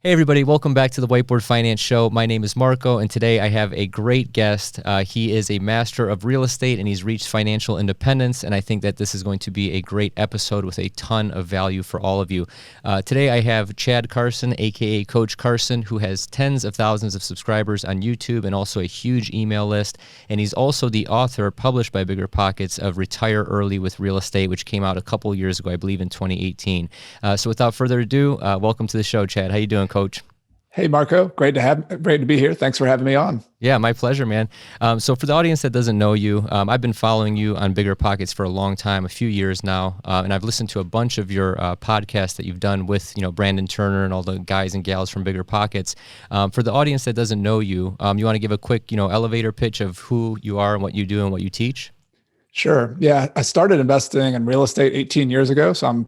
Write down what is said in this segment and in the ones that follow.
Hey everybody, welcome back to the Whiteboard Finance Show. My name is Marco, and today I have a great guest. He is a master of real estate, and he's reached financial independence, and I think that this is going to be a great episode with a ton of value for all of you. Today I have Chad Carson, aka Coach Carson, who has tens of thousands of subscribers on YouTube and also a huge email list, and he's also the author, published by Bigger Pockets, of Retire Early with Real Estate, which came out a couple years ago, I believe in 2018. So without further ado, welcome to the show, Chad. How you doing, Coach? Hey, Marco. Great to be here. Thanks for having me on. Yeah, my pleasure, man. So for the audience that doesn't know you, I've been following you on Bigger Pockets for a long time, a few years now, and I've listened to a bunch of your podcasts that you've done with, Brandon Turner and all the guys and gals from Bigger Pockets. For the audience that doesn't know you, you want to give a quick, elevator pitch of who you are and what you do and what you teach? Sure. Yeah, I started investing in real estate 18 years ago, so I'm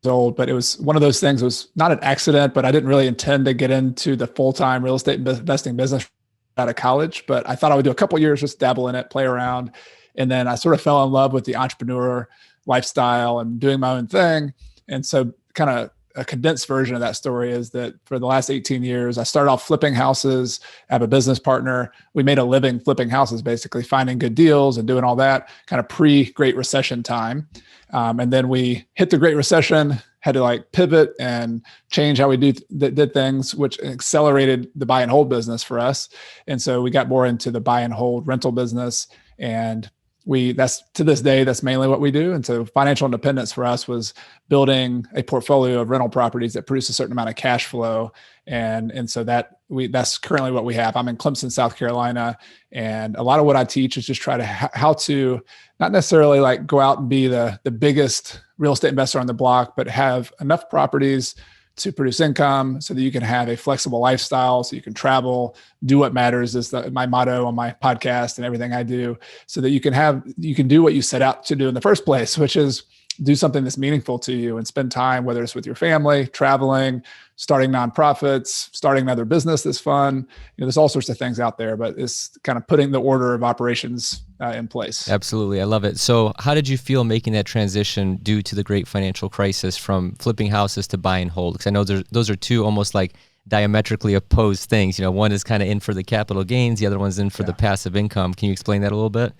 old, but it was one of those things. It was not an accident, but I didn't really intend to get into the full-time real estate investing business out of college, but I thought I would do a couple of years, just dabble in it, play around. And then I sort of fell in love with the entrepreneur lifestyle and doing my own thing. And so kind of a condensed version of that story is that for the last 18 years, I started off flipping houses. I have a business partner. We made a living flipping houses, basically finding good deals and doing all that kind of pre-Great Recession time. And then we hit the Great Recession, had to pivot and change how we did things, which accelerated the buy and hold business for us. And so we got more into the buy and hold rental business. And that's to this day, that's mainly what we do. And so financial independence for us was building a portfolio of rental properties that produce a certain amount of cash flow. And so that's currently what we have. I'm in Clemson, South Carolina. And a lot of what I teach is just try to how to not necessarily go out and be the biggest real estate investor on the block, but have enough properties to produce income so that you can have a flexible lifestyle, so you can travel, do what matters is my motto on my podcast and everything I do, so that you can do what you set out to do in the first place, which is do something that's meaningful to you and spend time, whether it's with your family, traveling, starting nonprofits, starting another business that's fun. There's all sorts of things out there, but it's kind of putting the order of operations in place. Absolutely. I love it. So how did you feel making that transition due to the great financial crisis from flipping houses to buy and hold? Because I know those are two almost like diametrically opposed things. One is kind of in for the capital gains, the other one's in for the passive income. Can you explain that a little bit?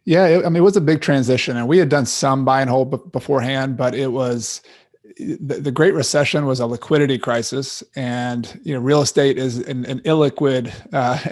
Yeah, it was a big transition, and we had done some buy and hold beforehand, but it was the Great Recession was a liquidity crisis, and real estate is an illiquid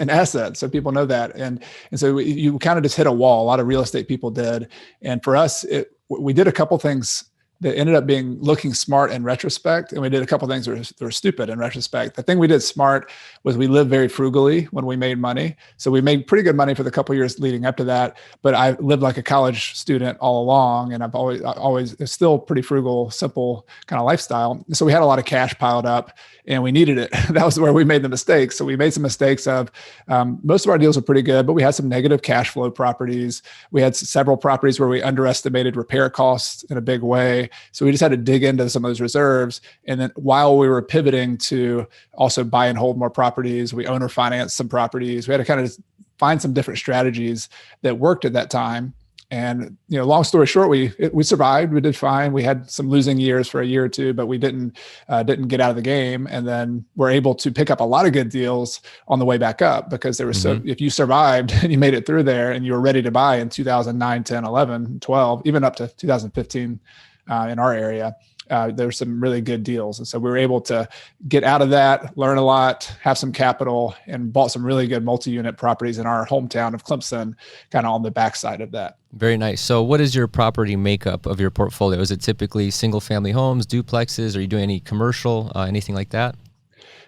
an asset, so people know that, and so you kind of just hit a wall. A lot of real estate people did, and for us, we did a couple things that ended up looking smart in retrospect. And we did a couple of things that were stupid in retrospect. The thing we did smart was we lived very frugally when we made money. So we made pretty good money for the couple of years leading up to that. But I lived like a college student all along. And I've always it's still pretty frugal, simple kind of lifestyle. So we had a lot of cash piled up and we needed it. That was where we made the mistakes. So we made some mistakes of most of our deals were pretty good, but we had some negative cash flow properties. We had several properties where we underestimated repair costs in a big way. So we just had to dig into some of those reserves. And then while we were pivoting to also buy and hold more properties, we owner financed some properties. We had to kind of find some different strategies that worked at that time. And, long story short, we survived. We did fine. We had some losing years for a year or two, but we didn't get out of the game. And then we're able to pick up a lot of good deals on the way back up because there was if you survived and you made it through there and you were ready to buy in 2009, 10, 11, 12, even up to 2015 in our area, there were some really good deals. And so we were able to get out of that, learn a lot, have some capital, and bought some really good multi-unit properties in our hometown of Clemson, kind of on the backside of that. Very nice. So what is your property makeup of your portfolio? Is it typically single family homes, duplexes? Are you doing any commercial, anything like that?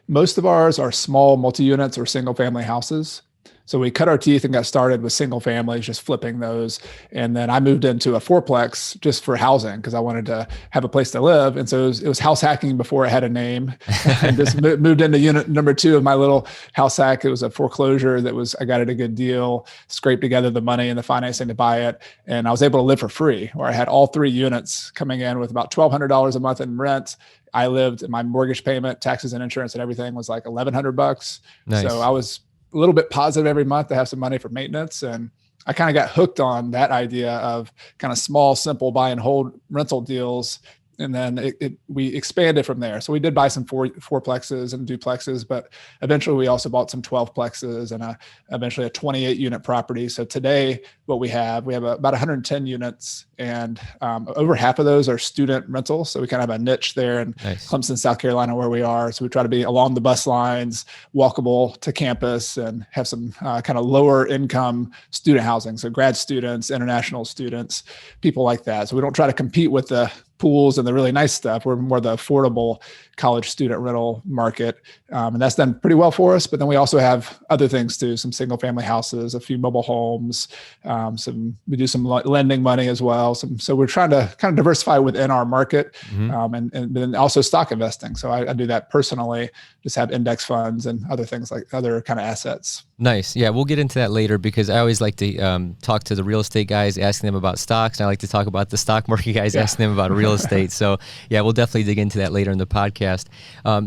Most of ours are small multi-units or single family houses. So we cut our teeth and got started with single families, just flipping those. And then I moved into a fourplex just for housing because I wanted to have a place to live. And so it was house hacking before it had a name. And just moved into unit number 2 of my little house hack. It was a foreclosure I got it a good deal, scraped together the money and the financing to buy it. And I was able to live for free, where I had all 3 units coming in with about $1,200 a month in rent. I lived, my mortgage payment, taxes and insurance and everything was like $1,100. Nice. So I was a little bit positive every month to have some money for maintenance. And I kind of got hooked on that idea of kind of small, simple buy and hold rental deals And then we expanded from there. So we did buy some fourplexes and duplexes, but eventually we also bought some 12plexes and eventually a 28 unit property. So today what we have about 110 units, and over half of those are student rentals. So we kind of have a niche there in Clemson, South Carolina, where we are. So we try to be along the bus lines, walkable to campus, and have some kind of lower income student housing. So grad students, international students, people like that. So we don't try to compete with the pools and the really nice stuff. We're more the affordable college student rental market. And that's done pretty well for us. But then we also have other things too, some single family houses, a few mobile homes, we do some lending money as well. So we're trying to kind of diversify within our market, and then also stock investing. So I do that personally, just have index funds and other things like other kind of assets. Nice. Yeah, we'll get into that later because I always like to talk to the real estate guys, asking them about stocks. And I like to talk about the stock market guys, asking them about real estate. So yeah, we'll definitely dig into that later in the podcast.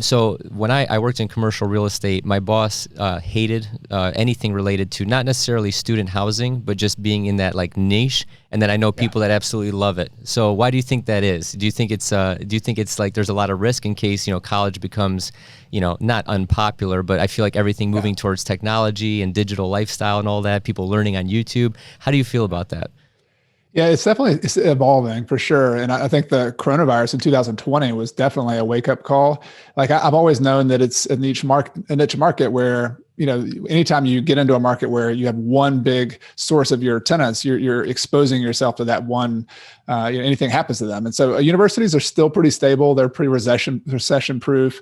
So when I worked in commercial real estate, my boss hated anything related to not necessarily student housing, but just being in that like niche. And then I know people that absolutely love it. So why do you think that is? Do you think it's like there's a lot of risk in case, college becomes, not unpopular, but I feel like everything moving towards technology and digital lifestyle and all that, people learning on YouTube. How do you feel about that? Yeah, it's evolving for sure. And I think the coronavirus in 2020 was definitely a wake-up call. Like I've always known that it's a niche market where, anytime you get into a market where you have one big source of your tenants, you're exposing yourself to that one, anything happens to them. And so universities are still pretty stable. They're pretty recession proof.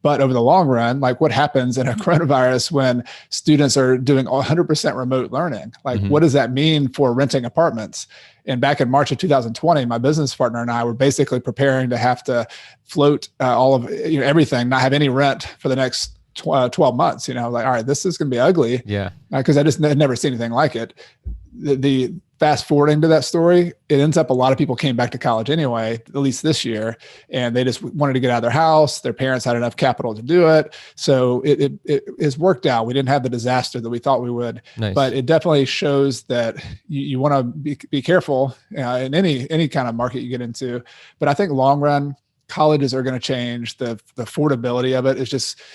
But over the long run, like what happens in a coronavirus when students are doing 100% remote learning? Like, what does that mean for renting apartments? And back in March of 2020, my business partner and I were basically preparing to have to float all of everything, not have any rent for the next 12 months. Like, all right, this is going to be ugly. Yeah. Because I just had never seen anything like it. The fast forwarding to that story, it ends up a lot of people came back to college anyway, at least this year, and they just wanted to get out of their house. Their parents had enough capital to do it. So it has worked out. We didn't have the disaster that we thought we would, but it definitely shows that you want to be careful in any kind of market you get into. But I think long run, colleges are going to change. The affordability of it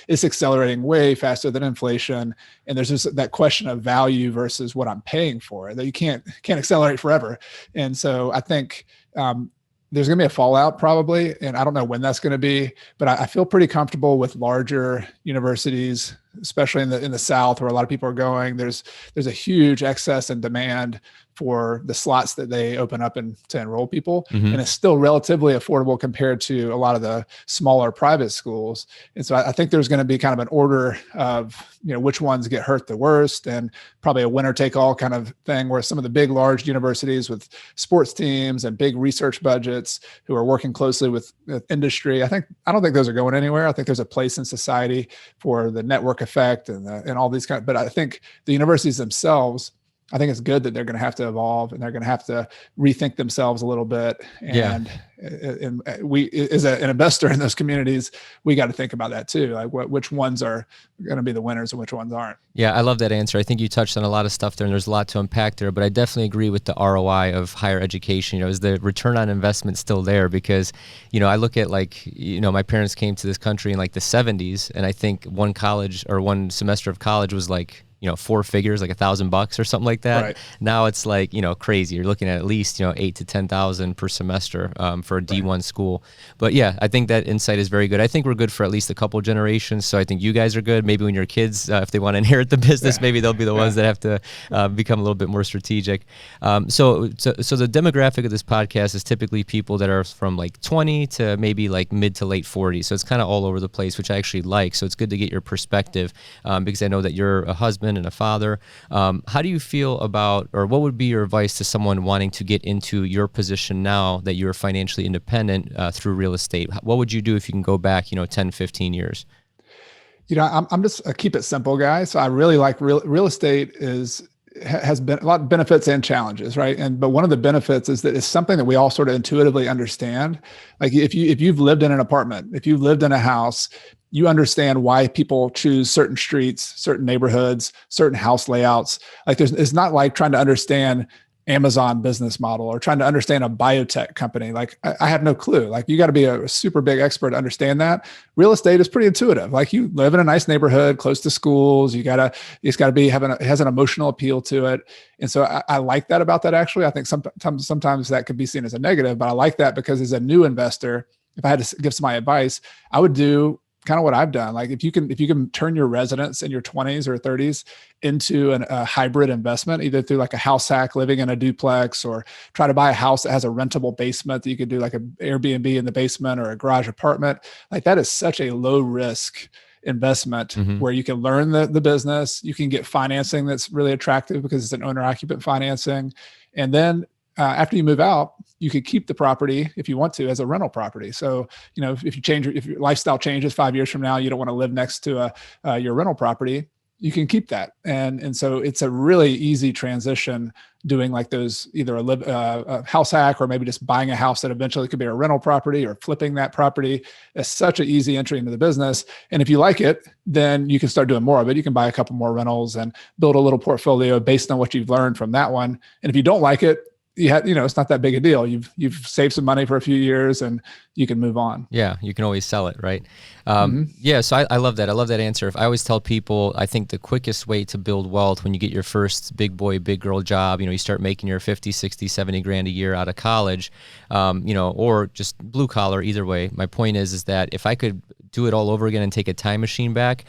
it's accelerating way faster than inflation. And there's just that question of value versus what I'm paying for it, that you can't accelerate forever. And so I think there's going to be a fallout probably, and I don't know when that's going to be, but I feel pretty comfortable with larger universities, especially in the South where a lot of people are going. There's a huge excess and demand for the slots that they open up to enroll people. And it's still relatively affordable compared to a lot of the smaller private schools. And so I think there's going to be kind of an order of, which ones get hurt the worst, and probably a winner take all kind of thing, where some of the big, large universities with sports teams and big research budgets who are working closely with industry, I don't think those are going anywhere. I think there's a place in society for the network effect and all these but I think the universities themselves, I think it's good that they're going to have to evolve and they're going to have to rethink themselves a little bit. And we, as an investor in those communities, we got to think about that too. Like which ones are going to be the winners and which ones aren't. Yeah, I love that answer. I think you touched on a lot of stuff there, and there's a lot to unpack there, but I definitely agree with the ROI of higher education. Is the return on investment still there? Because, I look at my parents came to this country in like the 70s, and I think one semester of college was like, 4 figures, like $1,000 or something like that. Right. Now it's like, crazy. You're looking at least, 8 to 10,000 per semester for a D1 school. But yeah, I think that insight is very good. I think we're good for at least a couple generations. So I think you guys are good. Maybe when your kids, if they want to inherit the business, maybe they'll be the ones that have to become a little bit more strategic. So the demographic of this podcast is typically people that are from like 20 to maybe like mid to late 40s. So it's kind of all over the place, which I actually like. So it's good to get your perspective because I know that you're a husband and a father. How do you feel about, or what would be your advice to someone wanting to get into your position now that you're financially independent through real estate? What would you do if you can go back, 10, 15 years? I'm just a keep it simple guy. So I really like real estate has been a lot of benefits and challenges, right? But one of the benefits is that it's something that we all sort of intuitively understand. Like if you've lived in an apartment, if you've lived in a house, you understand why people choose certain streets, certain neighborhoods, certain house layouts. Like it's not like trying to understand Amazon business model or trying to understand a biotech company. Like I have no clue. Like you got to be a super big expert to understand that. Real estate is pretty intuitive. Like you live in a nice neighborhood, close to schools. It's got to be it has an emotional appeal to it. And so I like that about that. Actually, I think sometimes that could be seen as a negative, but I like that because as a new investor, if I had to give some advice, I would do kind of what I've done. Like if you can turn your residence in your 20s or 30s into a hybrid investment, either through like a house hack, living in a duplex, or try to buy a house that has a rentable basement that you could do like an Airbnb in the basement or a garage apartment. Like that is such a low risk investment where you can learn the business. You can get financing that's really attractive because it's an owner occupant financing. And then after you move out, you could keep the property if you want to as a rental property. So, if your lifestyle changes 5 years from now, you don't want to live next to your rental property, you can keep that. And so it's a really easy transition doing like those, either a house hack or maybe just buying a house that eventually could be a rental property or flipping that property. It's such an easy entry into the business. And if you like it, then you can start doing more of it. You can buy a couple more rentals and build a little portfolio based on what you've learned from that one. And if you don't like it, it's not that big a deal. You've saved some money for a few years and you can move on. Yeah, you can always sell it, right? Yeah, so I love that. I love that answer. If I always tell people, I think the quickest way to build wealth when you get your first big boy, big girl job, you start making your 50, 60, 70 grand a year out of college, or just blue collar, either way. My point is that if I could do it all over again and take a time machine back,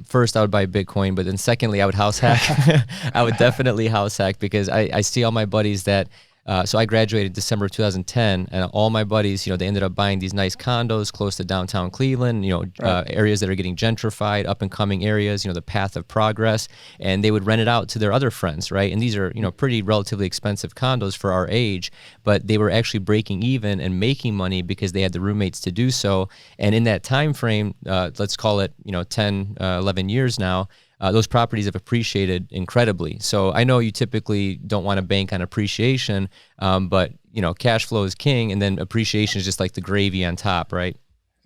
first I would buy Bitcoin, but then secondly, I would house hack. I would definitely house hack because I see all my buddies that, so I graduated December of 2010, and all my buddies, they ended up buying these nice condos close to downtown Cleveland, right. Areas that are getting gentrified, up and coming areas, the path of progress, and they would rent it out to their other friends, right? And these are, pretty relatively expensive condos for our age, but they were actually breaking even and making money because they had the roommates to do so. And in that time frame, let's call it, 10, 11 years now, those properties have appreciated incredibly. So I know you typically don't want to bank on appreciation, but cash flow is king, and then appreciation is just like the gravy on top, right?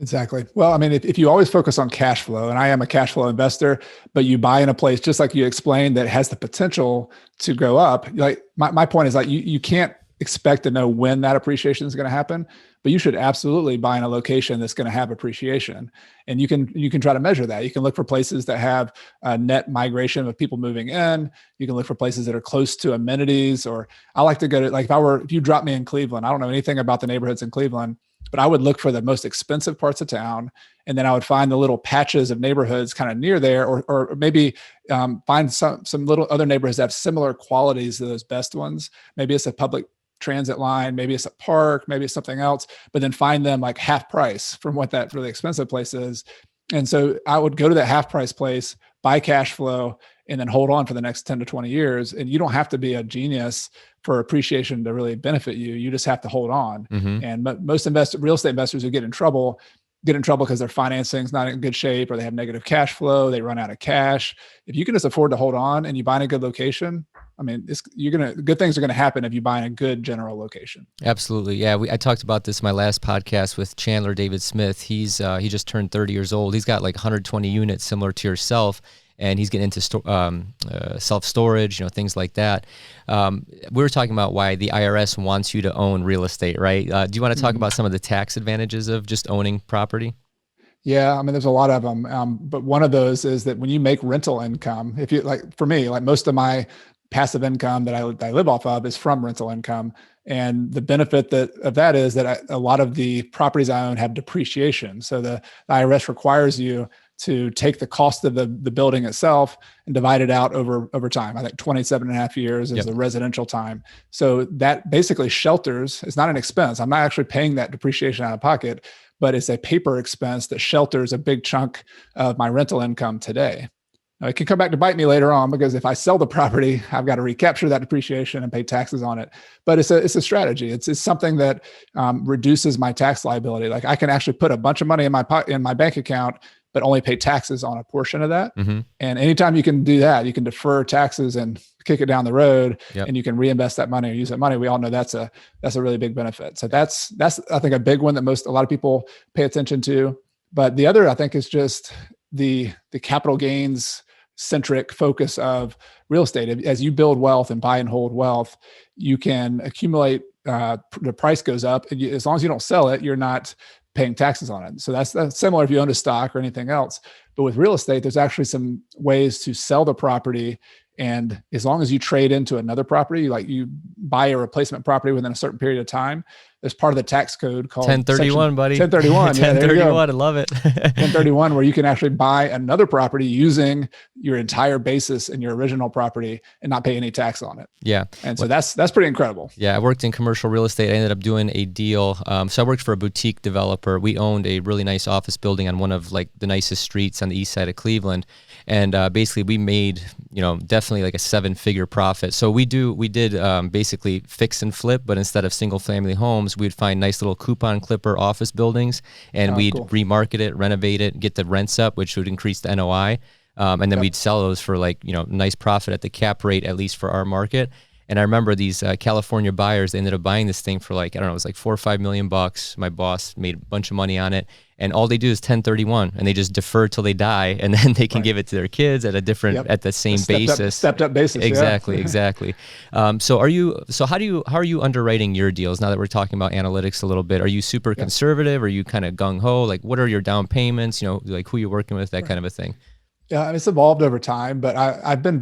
Exactly. Well, I mean, if you always focus on cash flow, and I am a cash flow investor, but you buy in a place, just like you explained, that has the potential to go up. Like my point is like, you can't expect to know when that appreciation is going to happen, but you should absolutely buy in a location that's going to have appreciation. And you can try to measure that. You can look for places that have a net migration of people moving in. You can look for places that are close to amenities, or I like to go to, like, if you drop me in Cleveland, I don't know anything about the neighborhoods in Cleveland, but I would look for the most expensive parts of town. And then I would find the little patches of neighborhoods kind of near there, or maybe find some little other neighborhoods that have similar qualities to those best ones. Maybe it's a public transit line, maybe it's a park, maybe it's something else, but then find them like half price from what that really expensive place is. And so I would go to that half price place, buy cash flow, and then hold on for the next 10 to 20 years. And you don't have to be a genius for appreciation to really benefit you. You just have to hold on. Mm-hmm. And most real estate investors who get in trouble because their financing is not in good shape, or they have negative cash flow, they run out of cash. If you can just afford to hold on and you buy in a good location, I mean, good things are going to happen if you buy in a good general location. Absolutely. Yeah. I talked about this in my last podcast with Chandler David Smith. He just turned 30 years old. He's got like 120 units similar to yourself, and he's getting into self-storage, things like that. We were talking about why the IRS wants you to own real estate, right? Do you want to talk about some of the tax advantages of just owning property? Yeah, I mean, there's a lot of them, but one of those is that when you make rental income, if you for me, most of my passive income that I live off of is from rental income. And the benefit of that is that a lot of the properties I own have depreciation. So the IRS requires you to take the cost of the building itself and divide it out over time. I think 27 and a half years is the residential time. So that basically shelters, it's not an expense. I'm not actually paying that depreciation out of pocket, but it's a paper expense that shelters a big chunk of my rental income today. Now, it can come back to bite me later on, because if I sell the property, I've got to recapture that depreciation and pay taxes on it. But it's a strategy. It's something that reduces my tax liability. Like I can actually put a bunch of money in my bank account, but only pay taxes on a portion of that. Mm-hmm. And anytime you can do that, you can defer taxes and kick it down the road, and you can reinvest that money or use that money. We all know that's a really big benefit. So that's I think a big one that a lot of people pay attention to. But the other, I think, is just the capital gains centric focus of real estate. As you build wealth and buy and hold wealth, you can accumulate, the price goes up, and as long as you don't sell it, you're not paying taxes on it. So that's similar if you own a stock or anything else. But with real estate, there's actually some ways to sell the property. And as long as you trade into another property, like you buy a replacement property within a certain period of time, there's part of the tax code called 1031, buddy. 1031. Yeah, 1031. I love it. 1031, where you can actually buy another property using your entire basis in your original property and not pay any tax on it. Yeah. And so that's pretty incredible. Yeah. I worked in commercial real estate. I ended up doing a deal. So I worked for a boutique developer. We owned a really nice office building on one of like the nicest streets on the east side of Cleveland. And basically we made, definitely like a 7-figure profit. So we did basically fix and flip, but instead of single family homes, we'd find nice little coupon clipper office buildings, and we'd remarket it, renovate it, get the rents up, which would increase the NOI. And then we'd sell those for like, nice profit at the cap rate, at least for our market. And I remember these California buyers, they ended up buying this thing for like, I don't know, it was like $4 or $5 million. My boss made a bunch of money on it. And all they do is 1031, and they just defer till they die, and then they can give it to their kids at a different, at the same basis. Stepped up basis. Exactly, exactly. So how are you underwriting your deals now that we're talking about analytics a little bit? Are you super conservative? Are you kind of gung ho? Like, what are your down payments? Like who you're working with, that kind of a thing. Yeah, it's evolved over time, but I've been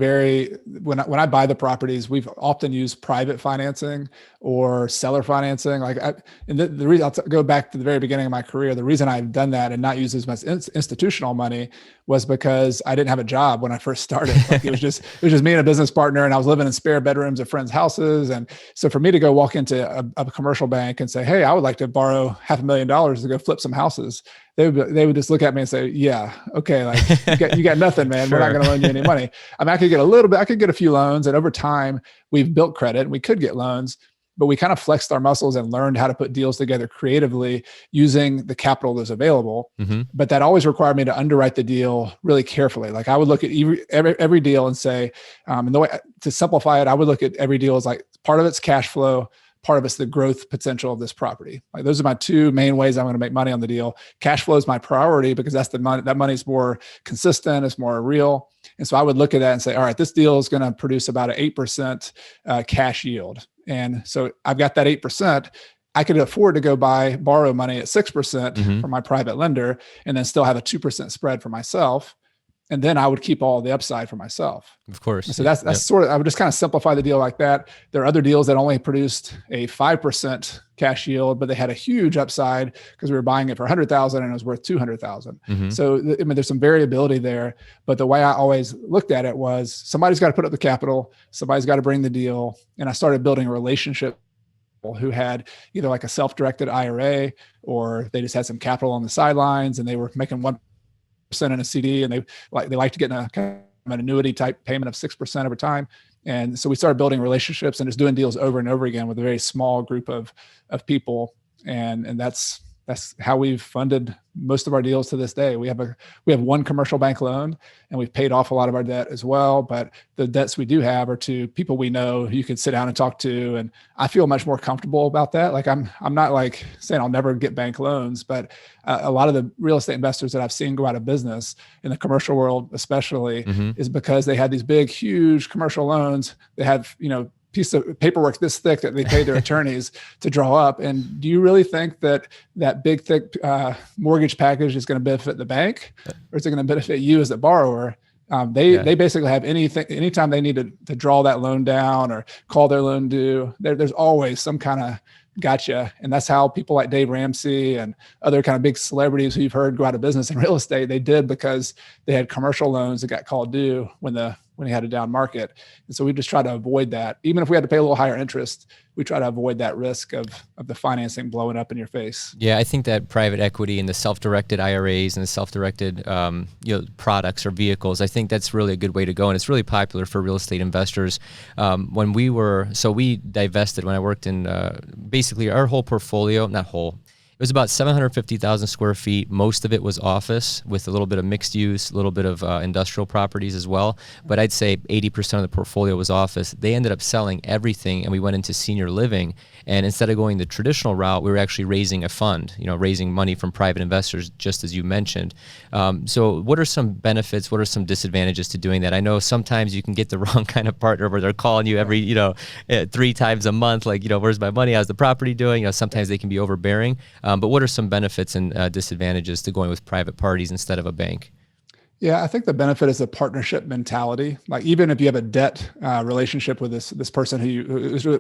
when I buy the properties, we've often used private financing or seller financing. The reason I'll go back to the very beginning of my career, the reason I've done that and not used as much institutional money was because I didn't have a job when I first started. It was just me and a business partner, and I was living in spare bedrooms of friends' houses. And so for me to go walk into a commercial bank and say, "Hey, I would like to borrow $500,000 to go flip some houses," they would just look at me and say, "Yeah, okay, like you got nothing, man. Sure. We're not going to loan you any money." I mean, I could get a little bit. I could get a few loans, and over time, we've built credit, and we could get loans. But we kind of flexed our muscles and learned how to put deals together creatively using the capital that's available. Mm-hmm. But that always required me to underwrite the deal really carefully. Like I would look at every deal and say, and the way to simplify it, I would look at every deal as like part of it's cash flow, part of it's the growth potential of this property. Like those are my two main ways I'm going to make money on the deal. Cash flow is my priority because that's the money. That money's more consistent. It's more real. And so I would look at that and say, all right, this deal is going to produce about an 8% cash yield. And so I've got that 8%. I could afford to borrow money at 6% from my private lender and then still have a 2% spread for myself. And then I would keep all the upside for myself. Of course. And so that's sort of, I would just kind of simplify the deal like that. There are other deals that only produced a 5% cash yield, but they had a huge upside because we were buying it for $100,000 and it was worth $200,000. So, I mean, there's some variability there, but the way I always looked at it was somebody's got to put up the capital, somebody's got to bring the deal. And I started building a relationship who had either like a self-directed IRA or they just had some capital on the sidelines and they were making 1% in a CD, and they like to get in a kind of an annuity type payment of 6% over time. And so we started building relationships and just doing deals over and over again with a very small group of people. And that's how we've funded most of our deals to this day. We have one commercial bank loan and we've paid off a lot of our debt as well. But the debts we do have are to people we know who you can sit down and talk to. And I feel much more comfortable about that. Like I'm not like saying I'll never get bank loans, but a lot of the real estate investors that I've seen go out of business in the commercial world, especially is because they had these big, huge commercial loans. They have, piece of paperwork this thick that they paid their attorneys to draw up. And do you really think that big, thick mortgage package is going to benefit the bank, or is it going to benefit you as a borrower? They basically have anytime they need to draw that loan down or call their loan due, there's always some kind of gotcha. And that's how people like Dave Ramsey and other kind of big celebrities who you've heard go out of business in real estate, they did because they had commercial loans that got called due when he had a down market. And so we just try to avoid that. Even if we had to pay a little higher interest, we try to avoid that risk of the financing blowing up in your face. Yeah, I think that private equity and the self-directed IRAs and the self-directed products or vehicles, I think that's really a good way to go. And it's really popular for real estate investors. We divested when I worked in basically our whole portfolio, not whole, It was about 750,000 square feet. Most of it was office with a little bit of mixed use, a little bit of industrial properties as well. But I'd say 80% of the portfolio was office. They ended up selling everything, and we went into senior living. And instead of going the traditional route, we were actually raising a fund, raising money from private investors, just as you mentioned. So what are some benefits? What are some disadvantages to doing that? I know sometimes you can get the wrong kind of partner where they're calling you every, 3 times a month, like, where's my money? How's the property doing? Sometimes they can be overbearing. But what are some benefits and disadvantages to going with private parties instead of a bank? Yeah, I think the benefit is a partnership mentality. Like even if you have a debt relationship with this person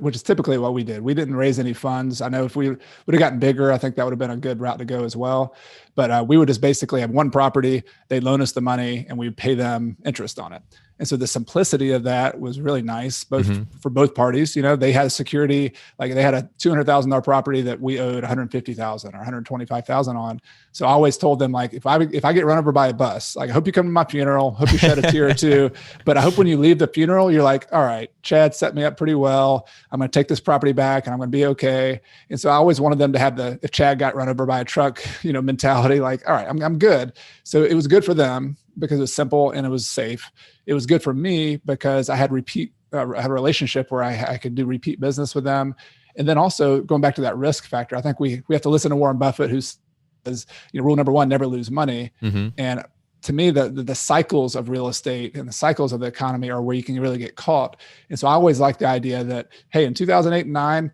which is typically what we did. We didn't raise any funds. I know if we would have gotten bigger, I think that would have been a good route to go as well. But we would just basically have one property. They'd loan us the money, and we'd pay them interest on it. And so the simplicity of that was really nice, both for both parties. They had security, like they had a $200,000 property that we owed $150,000 or $125,000 on. So I always told them, like, if I get run over by a bus, like, I hope you come to my funeral, hope you shed a tear or two, but I hope when you leave the funeral, you're like, all right, Chad set me up pretty well. I'm going to take this property back and I'm going to be okay. And so I always wanted them to have if Chad got run over by a truck, mentality, like, all right, I'm good. So it was good for them because it was simple and it was safe. It was good for me because I had a relationship where I could do repeat business with them. And then also going back to that risk factor, I think we have to listen to Warren Buffett, who says, rule number 1, never lose money. And to me, the cycles of real estate and the cycles of the economy are where you can really get caught. And so I always like the idea that, hey, in 2008 and 9,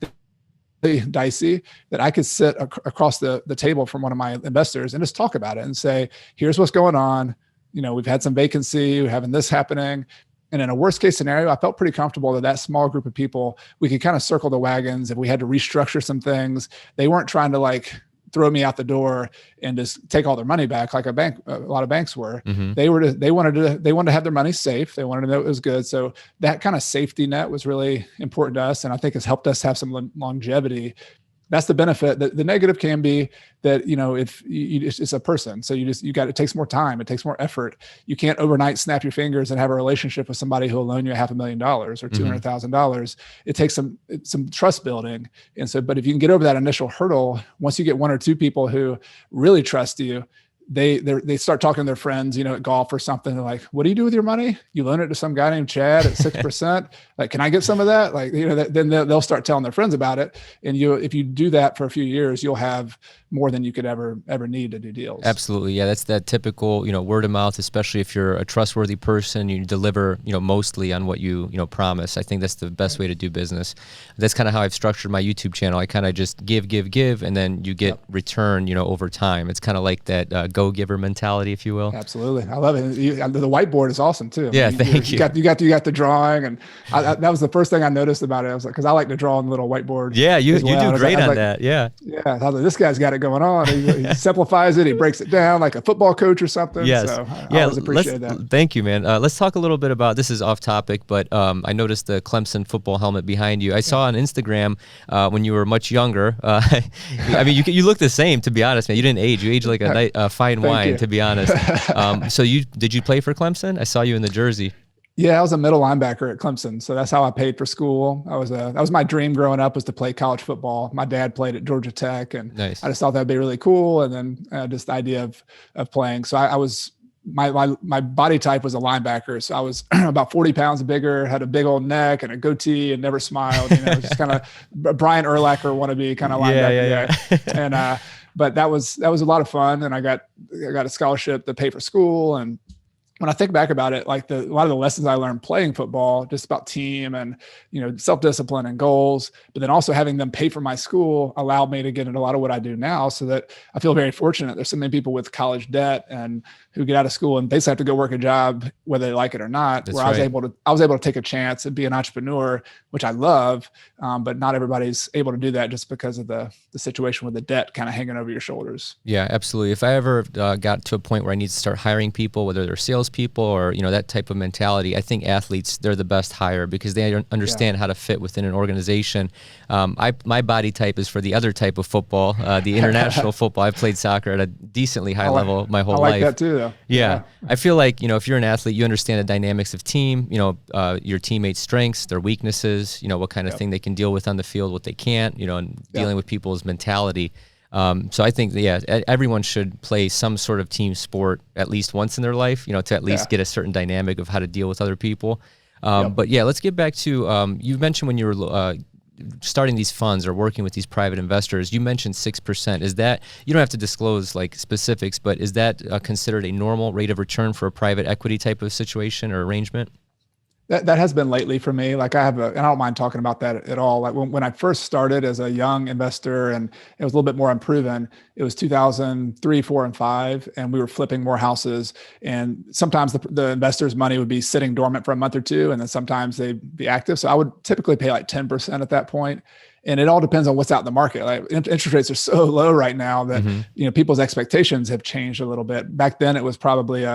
dicey, that I could sit across the table from one of my investors and just talk about it and say, here's what's going on. We've had some vacancy, we're having this happening. And in a worst case scenario, I felt pretty comfortable that small group of people, we could kind of circle the wagons. If we had to restructure some things, they weren't trying to like throw me out the door and just take all their money back like a lot of banks were. They wanted to have their money safe. They wanted to know it was good. So that kind of safety net was really important to us. And I think it's helped us have some longevity. That's the benefit. The negative can be that, if it's a person, so it takes more time. It takes more effort. You can't overnight snap your fingers and have a relationship with somebody who will loan you $500,000 or $200,000. It takes some trust building. And so, but if you can get over that initial hurdle, once you get 1 or 2 people who really trust you, they start talking to their friends, at golf or something. They're like, what do you do with your money? You loan it to some guy named Chad at 6%. Like, can I get some of that? Like, then they'll start telling their friends about it. And if you do that for a few years, you'll have more than you could ever need to do deals. Absolutely. Yeah. That's that typical, word of mouth, especially if you're a trustworthy person, you deliver, mostly on what you promise. I think that's the best way to do business. That's kind of how I've structured my YouTube channel. I kind of just give, and then you get return, over time. It's kind of like that go-giver mentality, if you will. Absolutely. I love it. The whiteboard is awesome too. Yeah. Thank you. You got the drawing, and that was the first thing I noticed about it. I was like, cause I like to draw on the little whiteboard. Yeah. You do great on that. Yeah. Yeah. I was like, this guy's got it going on. He simplifies it. He breaks it down like a football coach or something. Yes. So I always appreciate that. Thank you, man. Let's talk a little bit about, this is off topic, but I noticed the Clemson football helmet behind you. I saw on Instagram when you were much younger. I mean, you look the same, to be honest, man. You didn't age. You aged like a fine wine, to be honest. So did you play for Clemson? I saw you in the jersey. Yeah, I was a middle linebacker at Clemson. So that's how I paid for school. That was my dream growing up, was to play college football. My dad played at Georgia Tech, and nice. I just thought that'd be really cool. And then just the idea of playing. So I was, my body type was a linebacker. So I was about 40 pounds bigger, had a big old neck and a goatee, and never smiled, just kind of Brian Urlacher wannabe kind of linebacker. Yeah. And, but that was a lot of fun. And I got a scholarship to pay for school. And when I think back about it, like a lot of the lessons I learned playing football, just about team and, self-discipline and goals, but then also having them pay for my school allowed me to get into a lot of what I do now, so that I feel very fortunate. There's so many people with college debt and who get out of school and basically have to go work a job, whether they like it or not. That's where right. I was able to take a chance and be an entrepreneur, which I love. But not everybody's able to do that just because of the situation with the debt kind of hanging over your shoulders. Yeah, absolutely. If I ever got to a point where I need to start hiring people, whether they're salespeople or, that type of mentality, I think athletes, they're the best hire because they understand how to fit within an organization. My body type is for the other type of football, the international football. I've played soccer at a decently high level my whole life. I like that too, though. Yeah. I feel like, if you're an athlete, you understand the dynamics of team, your teammates' strengths, their weaknesses, what kind of thing they can deal with on the field, what they can't, and dealing with people's mentality. So I think, yeah, everyone should play some sort of team sport at least once in their life, to at least get a certain dynamic of how to deal with other people. But yeah, let's get back to, you mentioned when you were starting these funds or working with these private investors, you mentioned 6%. Is that, you don't have to disclose like specifics, but is that considered a normal rate of return for a private equity type of situation or arrangement? That has been lately for me. Like and I don't mind talking about that at all. Like when I first started as a young investor and it was a little bit more unproven, it was 2003, 4, and 5. And we were flipping more houses. And sometimes the investors' money would be sitting dormant for a month or two. And then sometimes they'd be active. So I would typically pay like 10% at that point. And it all depends on what's out in the market. Like interest rates are so low right now that, people's expectations have changed a little bit. Back then it was probably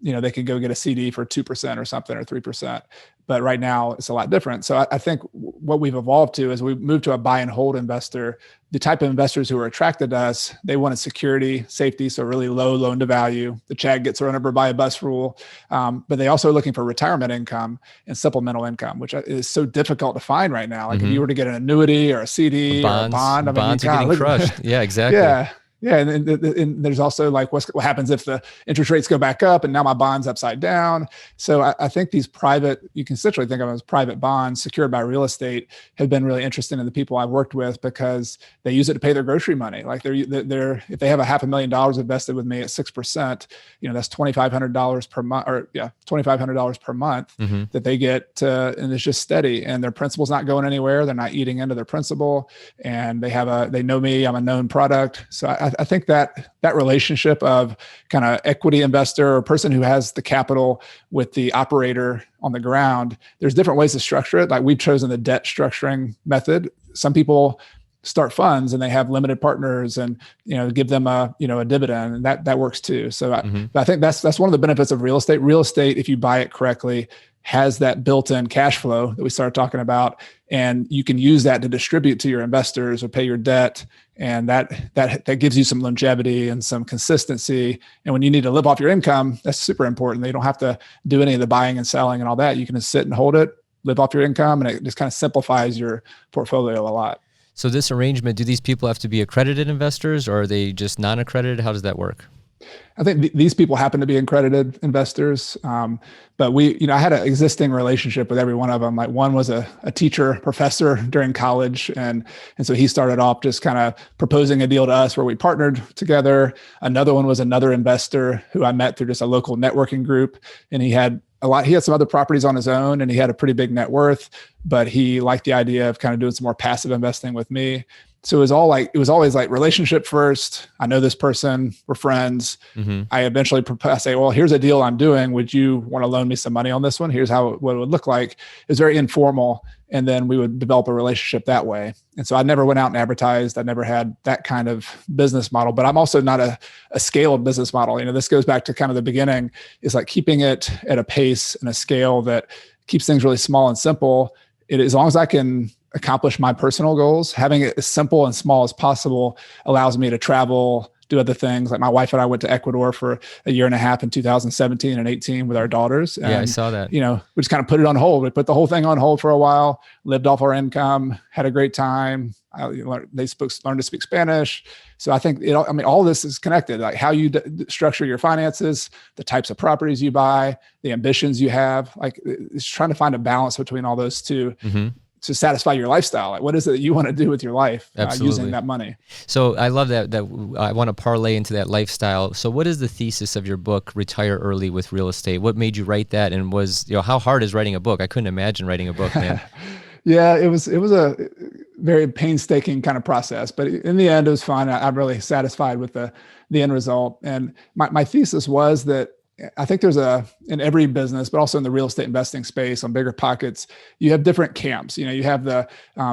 they could go get a CD for 2% or something or 3%. But right now it's a lot different. So I think what we've evolved to is we moved to a buy and hold investor. The type of investors who are attracted to us, they wanted security, safety, so really low loan to value. The Chad gets run over by a bus rule. But they also are looking for retirement income and supplemental income, which is so difficult to find right now. Like if you were to get an annuity or a CD or a bond, bonds are getting crushed. Yeah, exactly. Yeah. Yeah. And there's also like what happens if the interest rates go back up and now my bond's upside down. So I think these private, you can essentially think of them as private bonds secured by real estate, have been really interesting to the people I've worked with because they use it to pay their grocery money. Like they're if they have $500,000 invested with me at 6%, that's $2,500 per month, or $2,500 per month that they get, and it's just steady. And their principal's not going anywhere. They're not eating into their principal, and they know me. I'm a known product. So I think that relationship of kind of equity investor or person who has the capital with the operator on the ground, there's different ways to structure it. Like we've chosen the debt structuring method. Some people start funds and they have limited partners and, give them a dividend, and that works too. So I think that's one of the benefits of real estate. Real estate, if you buy it correctly, has that built-in cash flow that we started talking about, and you can use that to distribute to your investors or pay your debt. And that gives you some longevity and some consistency. And when you need to live off your income, that's super important. They don't have to do any of the buying and selling and all that. You can just sit and hold it, live off your income, and it just kind of simplifies your portfolio a lot. So this arrangement, do these people have to be accredited investors, or are they just non-accredited? How does that work? I think these people happen to be accredited investors. But I had an existing relationship with every one of them. Like one was a teacher, professor during college. And so he started off just kind of proposing a deal to us where we partnered together. Another one was another investor who I met through just a local networking group. And he had some other properties on his own, and he had a pretty big net worth, but he liked the idea of kind of doing some more passive investing with me. So it was always like relationship first. I know this person, we're friends. I eventually say, well, here's a deal I'm doing. Would you want to loan me some money on this one? Here's what it would look like. It was very informal. And then we would develop a relationship that way. And so I never went out and advertised. I never had that kind of business model, but I'm also not a scaled business model. This goes back to kind of the beginning, is like keeping it at a pace and a scale that keeps things really small and simple. As long as I can accomplish my personal goals, having it as simple and small as possible allows me to travel, do other things. Like my wife and I went to Ecuador for a year and a half in 2017 and 18 with our daughters. And, yeah, I saw that. We just kind of put it on hold. We put the whole thing on hold for a while, lived off our income, had a great time. Learned to speak Spanish. So I think all this is connected, like how you structure your finances, the types of properties you buy, the ambitions you have. Like it's trying to find a balance between all those two. To satisfy your lifestyle. Like what is it that you want to do with your life using that money? So I love that I want to parlay into that lifestyle. So what is the thesis of your book, Retire Early with Real Estate? What made you write that? And how hard is writing a book? I couldn't imagine writing a book, man. Yeah, it was a very painstaking kind of process, but in the end it was fun. I'm really satisfied with the end result. And my thesis was that I think there's in every business, but also in the real estate investing space on bigger pockets, you have different camps. You have the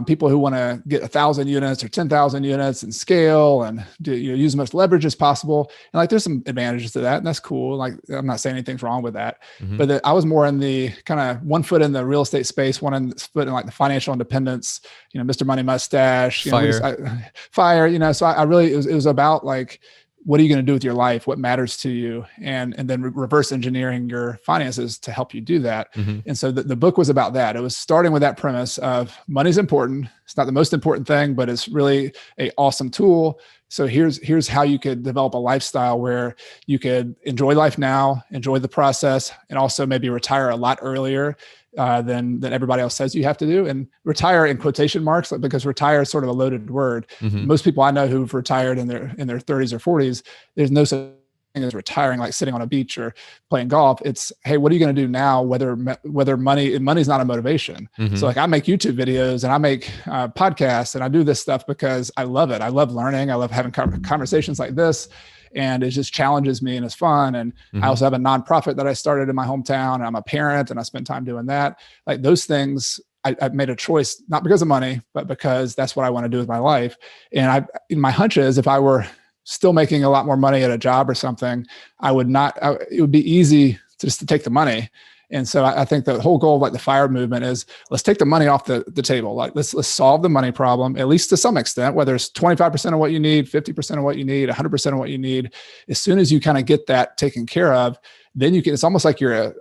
people who want to get 1,000 units or 10,000 units and scale and use as much leverage as possible. And like, there's some advantages to that, and that's cool. Like, I'm not saying anything's wrong with that, but I was more in the kind of one foot in the real estate space, one foot in like the financial independence, Mr. Money Mustache, fire, so I really, it was about like, what are you going to do with your life? What matters to you? And then reverse engineering your finances to help you do that. And so the book was about that. It was starting with that premise of money's important. It's not the most important thing, but it's really an awesome tool. So here's how you could develop a lifestyle where you could enjoy life now, enjoy the process, and also maybe retire a lot earlier than everybody else says you have to do. And retire in quotation marks, because retire is sort of a loaded word. Mm-hmm. Most people I know who've retired in their 30s or 40s, there's no such thing as retiring, like sitting on a beach or playing golf. It's, hey, what are you going to do now? Whether money's not a motivation. Mm-hmm. So like I make YouTube videos and I make podcasts and I do this stuff because I love it. I love learning. I love having conversations like this. And it just challenges me and it's fun. And I also have a nonprofit that I started in my hometown. And I'm a parent and I spend time doing that. Like those things, I made a choice, not because of money, but because that's what I want to do with my life. And my hunch is if I were still making a lot more money at a job or something, it would be easy just to take the money. And so I think the whole goal of like the FIRE movement is let's take the money off the table. Like let's solve the money problem, at least to some extent, whether it's 25% of what you need, 50% of what you need, 100% of what you need. As soon as you kind of get that taken care of, then it's almost like you're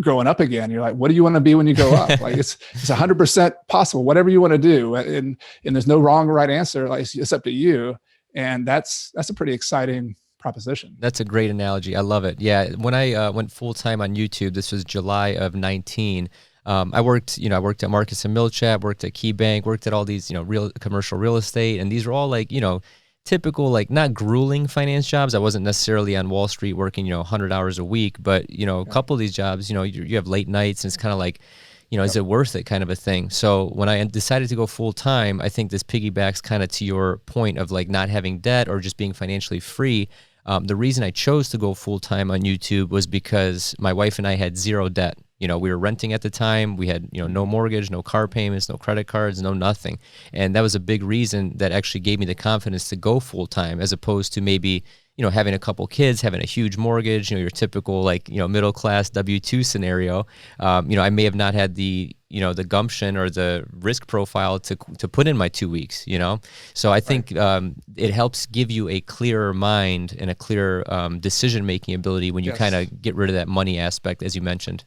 growing up again. You're like, what do you want to be when you grow up? Like it's 100% possible, whatever you want to do. And there's no wrong or right answer. Like it's up to you. And that's a pretty exciting proposition. That's a great analogy. I love it. Yeah. When I went full time on YouTube, this was July of 19. I worked at Marcus and Millichap, worked at KeyBank, worked at all these, real commercial real estate. And these were all like, typical, like not grueling finance jobs. I wasn't necessarily on Wall Street working, 100 hours a week, but, a couple of these jobs, you have late nights and it's kind of like, is it worth it kind of a thing? So when I decided to go full time, I think this piggybacks kind of to your point of like not having debt or just being financially free. The reason I chose to go full time on YouTube was because my wife and I had zero debt. We were renting at the time. We had, no mortgage, no car payments, no credit cards, no nothing. And that was a big reason that actually gave me the confidence to go full time, as opposed to maybe, having a couple kids, having a huge mortgage, your typical like, middle class W-2 scenario. I may have not had the gumption or the risk profile to put in my 2 weeks, So I think it helps give you a clearer mind and a clearer decision-making ability when you kind of get rid of that money aspect, as you mentioned.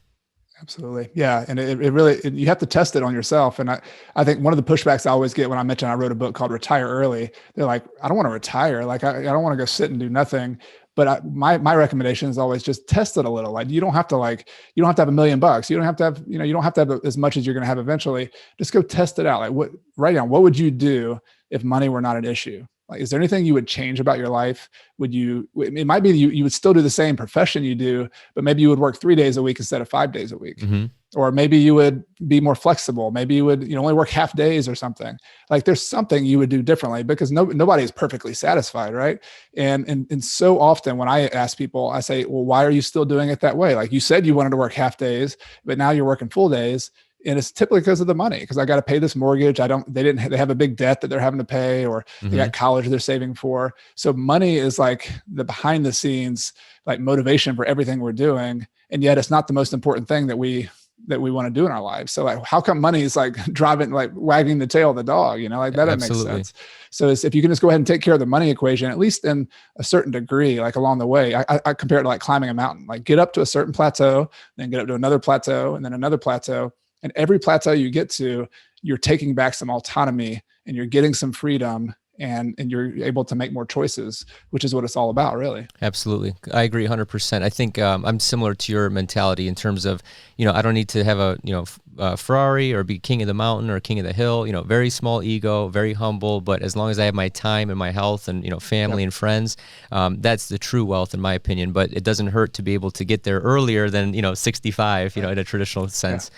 Absolutely. Yeah. And it really, you have to test it on yourself. And I think one of the pushbacks I always get when I mention I wrote a book called Retire Early, they're like, I don't want to retire. Like, I don't want to go sit and do nothing. But my recommendation is always just test it a little. Like, you don't have to have $1 million. You don't have to have, you don't have to have as much as you're going to have eventually. Just go test it out. Like write down, what would you do if money were not an issue? Like, is there anything you would change about your life? It might be you would still do the same profession you do, but maybe you would work 3 days a week instead of 5 days a week. Mm-hmm. Or maybe you would be more flexible. Maybe you would, only work half days or something. Like there's something you would do differently, because nobody is perfectly satisfied. Right. And so often when I ask people, I say, well, why are you still doing it that way? Like you said, you wanted to work half days, but now you're working full days. And it's typically because of the money, because I got to pay this mortgage. They have a big debt that they're having to pay, or they got college they're saving for. So money is like the behind the scenes, like motivation for everything we're doing. And yet it's not the most important thing that we want to do in our lives. So like, how come money is like driving, like wagging the tail of the dog, like that doesn't make sense. So if you can just go ahead and take care of the money equation, at least in a certain degree, like along the way, I compare it to like climbing a mountain, like get up to a certain plateau, then get up to another plateau, and then another plateau. And every plateau you get to, you're taking back some autonomy and you're getting some freedom, and you're able to make more choices, which is what it's all about, really. Absolutely. I agree 100%. I think I'm similar to your mentality in terms of, I don't need to have a Ferrari or be king of the mountain or king of the hill, very small ego, very humble. But as long as I have my time and my health and, family and friends, that's the true wealth in my opinion. But it doesn't hurt to be able to get there earlier than, 65, in a traditional sense.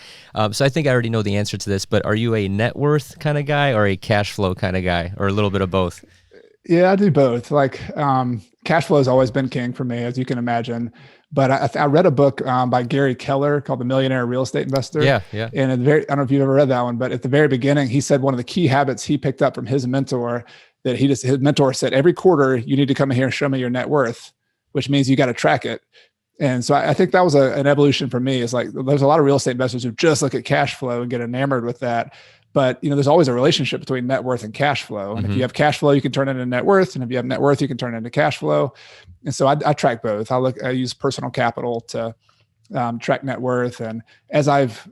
So I think I already know the answer to this, but are you a net worth kind of guy or a cash flow kind of guy, or a little bit of both? Yeah, I do both. Like cash flow has always been king for me, as you can imagine. But I read a book by Gary Keller called The Millionaire Real Estate Investor. Yeah. And I don't know if you've ever read that one, but at the very beginning, he said one of the key habits he picked up from his mentor, that his mentor said, every quarter you need to come in here and show me your net worth, which means you got to track it. And so I think that was an evolution for me. It's like, there's a lot of real estate investors who just look at cash flow and get enamored with that. But, there's always a relationship between net worth and cash flow. And if you have cash flow, you can turn it into net worth. And if you have net worth, you can turn it into cash flow. And so I track both. I use personal capital to track net worth. And as I've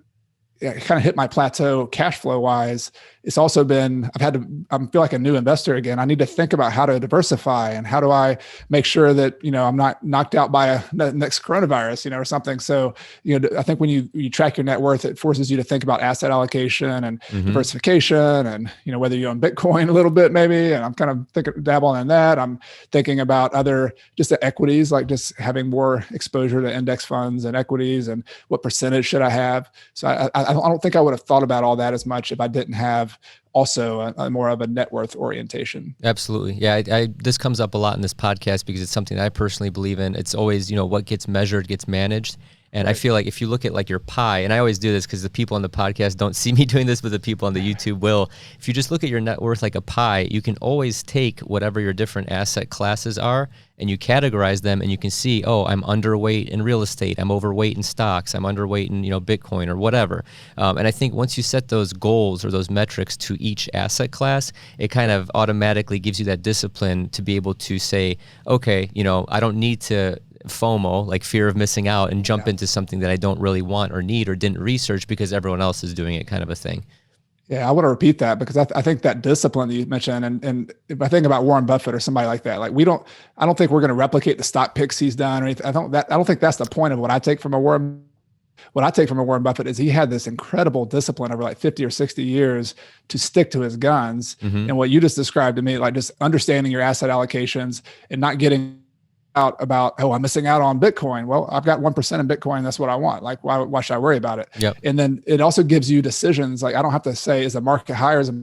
kind of hit my plateau cash flow wise, it's also been, I feel like a new investor again. I need to think about how to diversify and how do I make sure that, I'm not knocked out by a next coronavirus, or something. So, I think when you track your net worth, it forces you to think about asset allocation and diversification and, whether you own Bitcoin a little bit, maybe. And I'm kind of dabbling in that. I'm thinking about other just the equities, like just having more exposure to index funds and equities and what percentage should I have. So I don't think I would have thought about all that as much if I didn't have also a more of a net worth orientation. Absolutely. Yeah. This comes up a lot in this podcast because it's something that I personally believe in. It's always, what gets measured gets managed. And right. I feel like if you look at like your pie, and I always do this because the people on the podcast don't see me doing this, but the people on the YouTube will. If you just look at your net worth like a pie, you can always take whatever your different asset classes are and you categorize them and you can see, oh, I'm underweight in real estate. I'm overweight in stocks. I'm underweight in, Bitcoin or whatever. And I think once you set those goals or those metrics to each asset class, it kind of automatically gives you that discipline to be able to say, okay, I don't need to FOMO, like fear of missing out, and jump into something that I don't really want or need or didn't research because everyone else is doing it, kind of a thing. Yeah, I want to repeat that because I think that discipline that you mentioned, and if I think about Warren Buffett or somebody like that, like I don't think we're going to replicate the stock picks he's done or anything. I don't think that's the point of what I take from a Warren. What I take from a Warren Buffett is he had this incredible discipline over like 50 or 60 years to stick to his guns. And what you just described to me, like just understanding your asset allocations and not getting out about, oh, I'm missing out on Bitcoin. Well, I've got 1% in Bitcoin. That's what I want. Like, why should I worry about it? Yep. And then it also gives you decisions. Like, I don't have to say, is the market high or is it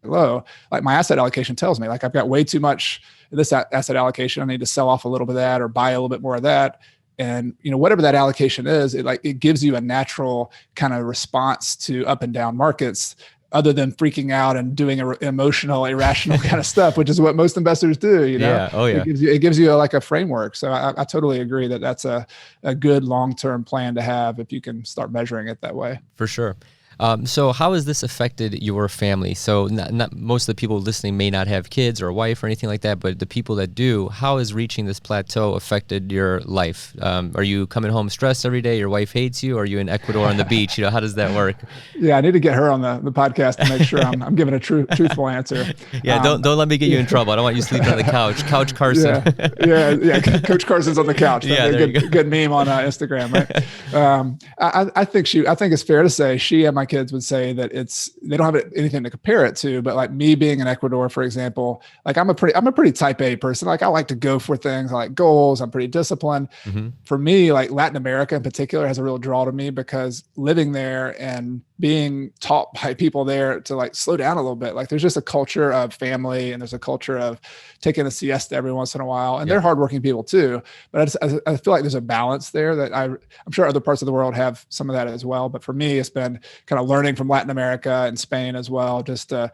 low? Like my asset allocation tells me, like, I've got way too much of this asset allocation. I need to sell off a little bit of that or buy a little bit more of that. And, whatever that allocation is, it gives you a natural kind of response to up and down markets, other than freaking out and doing emotional, irrational kind of stuff, which is what most investors do. Yeah. Oh yeah. It gives you like a framework. So I totally agree that that's a good long-term plan to have if you can start measuring it that way. For sure. So how has this affected your family? So not most of the people listening may not have kids or a wife or anything like that, but the people that do, how has reaching this plateau affected your life? Are you coming home stressed every day? Your wife hates you? Or are you in Ecuador on the beach? How does that work? Yeah, I need to get her on the podcast to make sure I'm giving a truthful answer. Yeah, don't let me get you in trouble. I don't want you sleeping on the couch. Couch Carson. Yeah. Coach Carson's on the couch. That's good meme on Instagram, right? I think it's fair to say she and my kids would say that they don't have anything to compare it to, but like me being in Ecuador, for example, like I'm a pretty type A person. Like I like to go for things. I like goals. I'm pretty disciplined. For me, like Latin America in particular has a real draw to me because living there and being taught by people there to like slow down a little bit. Like there's just a culture of family and there's a culture of taking a siesta every once in a while. And they're hardworking people too. But I feel like there's a balance there that I'm sure other parts of the world have some of that as well. But for me, it's been kind of learning from Latin America and Spain as well, just to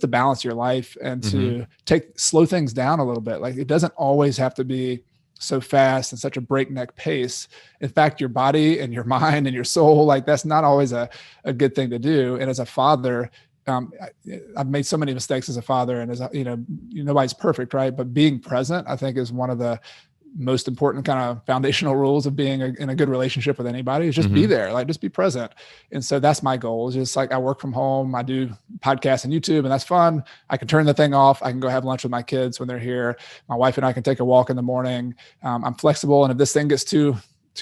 balance your life and to slow things down a little bit. Like it doesn't always have to be so fast and such a breakneck pace. In fact, your body and your mind and your soul, like that's not always a good thing to do. And as a father, I've made so many mistakes as a father, and as nobody's perfect, right? But being present, I think, is one of the most important kind of foundational rules of being in a good relationship with anybody is just be there, like just be present. And so that's my goal. Is just like I work from home, I do podcasts and YouTube, and that's fun. I can turn the thing off. I can go have lunch with my kids when they're here. My wife and I can take a walk in the morning. I'm flexible. And if this thing gets too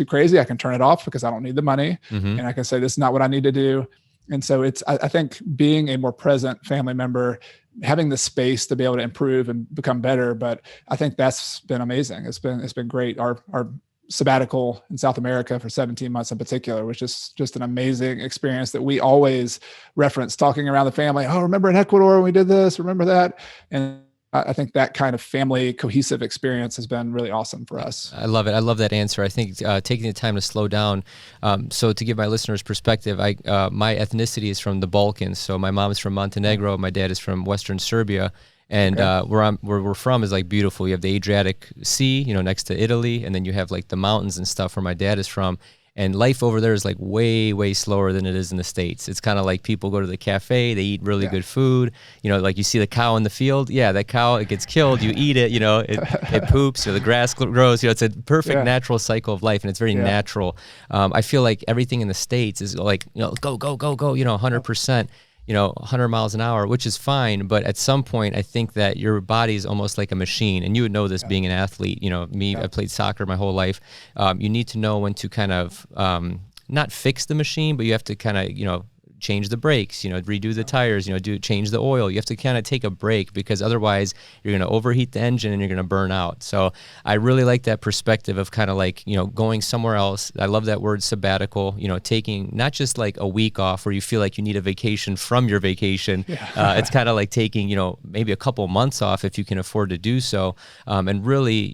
crazy, I can turn it off because I don't need the money. And I can say, this is not what I need to do. And so I think being a more present family member, having the space to be able to improve and become better. But I think that's been amazing. It's been great. Our sabbatical in South America for 17 months in particular, which is just an amazing experience that we always reference talking around the family. Oh, remember in Ecuador when we did this, remember that? And I think that kind of family cohesive experience has been really awesome for us. I love it. I love that answer. I think taking the time to slow down. So to give my listeners perspective, my ethnicity is from the Balkans. So my mom is from Montenegro. My dad is from Western Serbia. And where we're from is like beautiful. You have the Adriatic Sea, next to Italy. And then you have like the mountains and stuff where my dad is from. And life over there is like way, way slower than it is in the States. It's kind of like people go to the cafe, they eat really good food. Like you see the cow in the field. Yeah, that cow, it gets killed. You eat it, it poops or the grass grows. It's a perfect natural cycle of life, and it's very natural. I feel like everything in the States is like, go, 100%. 100 miles an hour, which is fine. But at some point, I think that your body is almost like a machine. And you would know this being an athlete. Me, I played soccer my whole life. You need to know when to kind of not fix the machine, but you have to kind of, change the brakes, redo the tires, change the oil. You have to kind of take a break, because otherwise you're going to overheat the engine and you're going to burn out. So I really like that perspective of kind of like, going somewhere else. I love that word sabbatical, taking not just like a week off where you feel like you need a vacation from your vacation. It's kind of like taking, maybe a couple months off if you can afford to do so. And really,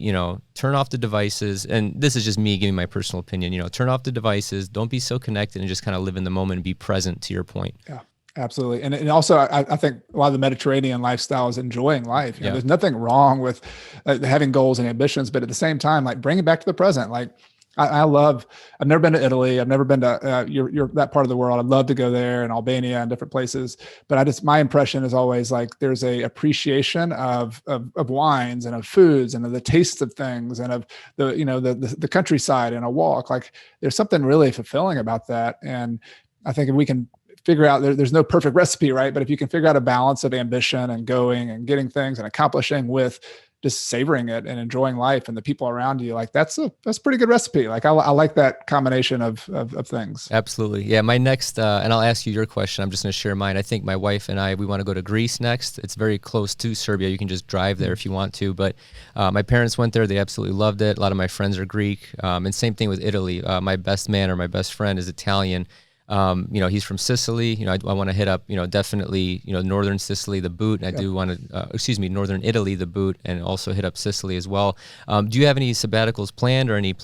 turn off the devices. And this is just me giving my personal opinion, turn off the devices. Don't be so connected, and just kind of live in the moment and be present to your point. Yeah, absolutely. And also I think a lot of the Mediterranean lifestyle is enjoying life. There's nothing wrong with having goals and ambitions, but at the same time, like bring it back to the present. Like I've never been to Italy. I've never been to you're that part of the world. I'd love to go there, and Albania and different places. But my impression is always like there's a appreciation of wines and of foods and of the tastes of things and of the countryside and a walk. Like there's something really fulfilling about that. And I think if we can figure out, there's no perfect recipe, right? But if you can figure out a balance of ambition and going and getting things and accomplishing with just savoring it and enjoying life and the people around you, like that's a pretty good recipe. Like I like that combination of things. Absolutely. Yeah. My next, and I'll ask you your question. I'm just going to share mine. I think my wife and we want to go to Greece next. It's very close to Serbia. You can just drive there if you want to, but my parents went there. They absolutely loved it. A lot of my friends are Greek. And same thing with Italy. My best man or my best friend is Italian. He's from Sicily. I want to hit up, definitely, northern Sicily, the boot. And I do want to, northern Italy, the boot, and also hit up Sicily as well. Do you have any sabbaticals planned, or any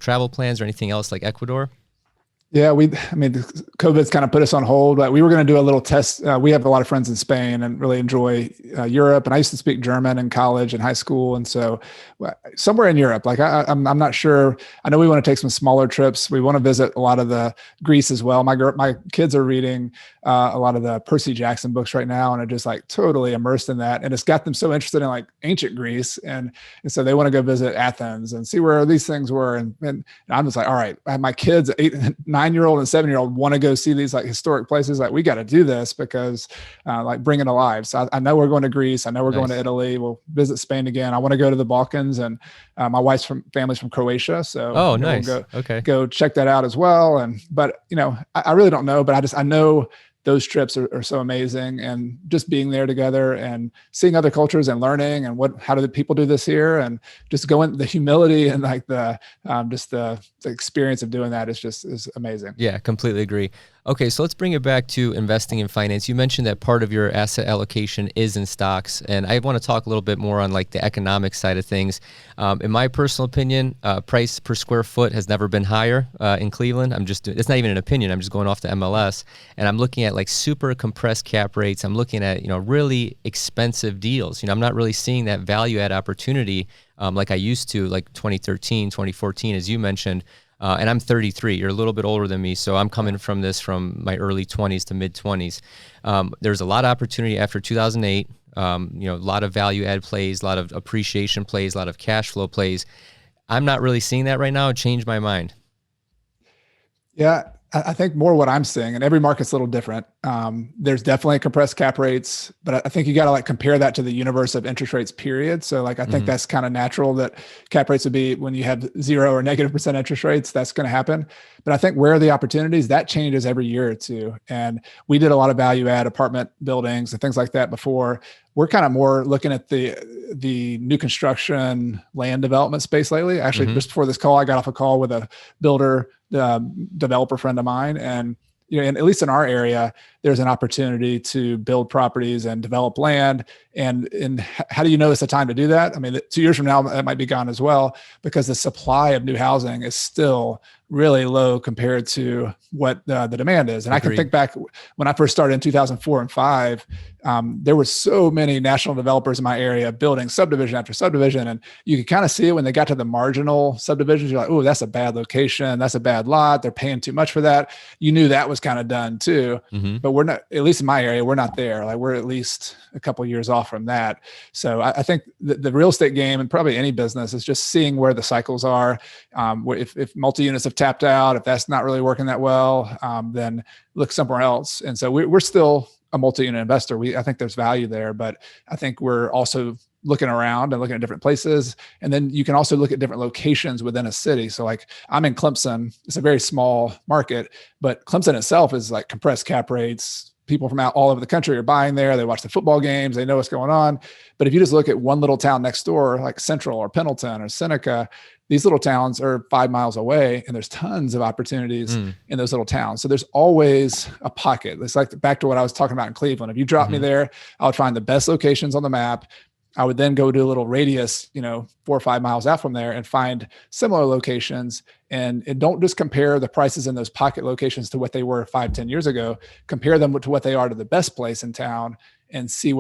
travel plans, or anything else like Ecuador? Yeah, COVID's kind of put us on hold, but we were going to do a little test. We have a lot of friends in Spain and really enjoy Europe. And I used to speak German in college and high school. And so somewhere in Europe, like I'm not sure. I know we want to take some smaller trips. We want to visit a lot of the Greece as well. My kids are reading a lot of the Percy Jackson books right now, and are just like totally immersed in that. And it's got them so interested in like ancient Greece. And so they want to go visit Athens and see where these things were. And I'm just like, all right, I have my kids, 9-year-old and 7-year-old, want to go see these like historic places. Like we got to do this because like bring it alive. So I know we're going to Greece. I know we're going to Italy. We'll visit Spain again. I want to go to the Balkans, and my wife's family's from Croatia. So nice. We'll go check that out as well. But I really don't know, but I know those trips are so amazing, and just being there together and seeing other cultures and learning and how do the people do this here, and just going, the humility and like the experience of doing that is amazing. Yeah, completely agree. Okay, so let's bring it back to investing in finance. You mentioned that part of your asset allocation is in stocks, and I want to talk a little bit more on like the economic side of things. In my personal opinion, price per square foot has never been higher in Cleveland. It's not even an opinion. I'm just going off the MLS, and I'm looking at like super compressed cap rates. I'm looking at really expensive deals. I'm not really seeing that value add opportunity like I used to, like 2013, 2014, as you mentioned. And I'm 33. You're a little bit older than me, so I'm coming from my early 20s to mid 20s. There's a lot of opportunity after 2008. A lot of value add plays, a lot of appreciation plays, a lot of cash flow plays. I'm not really seeing that right now. It changed my mind. Yeah, I think more what I'm seeing, and every market's a little different. There's definitely compressed cap rates, but I think you got to like compare that to the universe of interest rates, period. So like, I think that's kind of natural that cap rates would be when you have 0 or -% interest rates, that's going to happen. But I think where are the opportunities, that changes every year or two. And we did a lot of value add apartment buildings and things like that before. We're kind of more looking at the new construction land development space lately. Actually, just before this call, I got off a call with a builder, developer friend of mine, and and at least in our area, there's an opportunity to build properties and develop land. And how do you know it's the time to do that? I mean, 2 years from now, that might be gone as well, because the supply of new housing is still really low compared to what the demand is. And I can think back when I first started in 2004 and 5, there were so many national developers in my area building subdivision after subdivision. And you could kind of see it when they got to the marginal subdivisions. You're like, oh, that's a bad location. That's a bad lot. They're paying too much for that. You knew that was kind of done too. But we're not, at least in my area, we're not there. Like we're at least a couple of years off from that. So I think the real estate game, and probably any business, is just seeing where the cycles are. If multi-units have tapped out, if that's not really working that well, then look somewhere else. And so we're still a multi-unit investor. I think there's value there, but I think we're also looking around and looking at different places. And then you can also look at different locations within a city. So like I'm in Clemson, it's a very small market, but Clemson itself is like compressed cap rates. People from all over the country are buying there. They watch the football games. They know what's going on. But if you just look at one little town next door, like Central or Pendleton or Seneca, these little towns are 5 miles away, and there's tons of opportunities in those little towns. So there's always a pocket. It's like back to what I was talking about in Cleveland. If you drop me there, I would find the best locations on the map. I would then go to a little radius, 4 or 5 miles out from there and find similar locations. And don't just compare the prices in those pocket locations to what they were 5-10 years ago. Compare them to what they are to the best place in town and see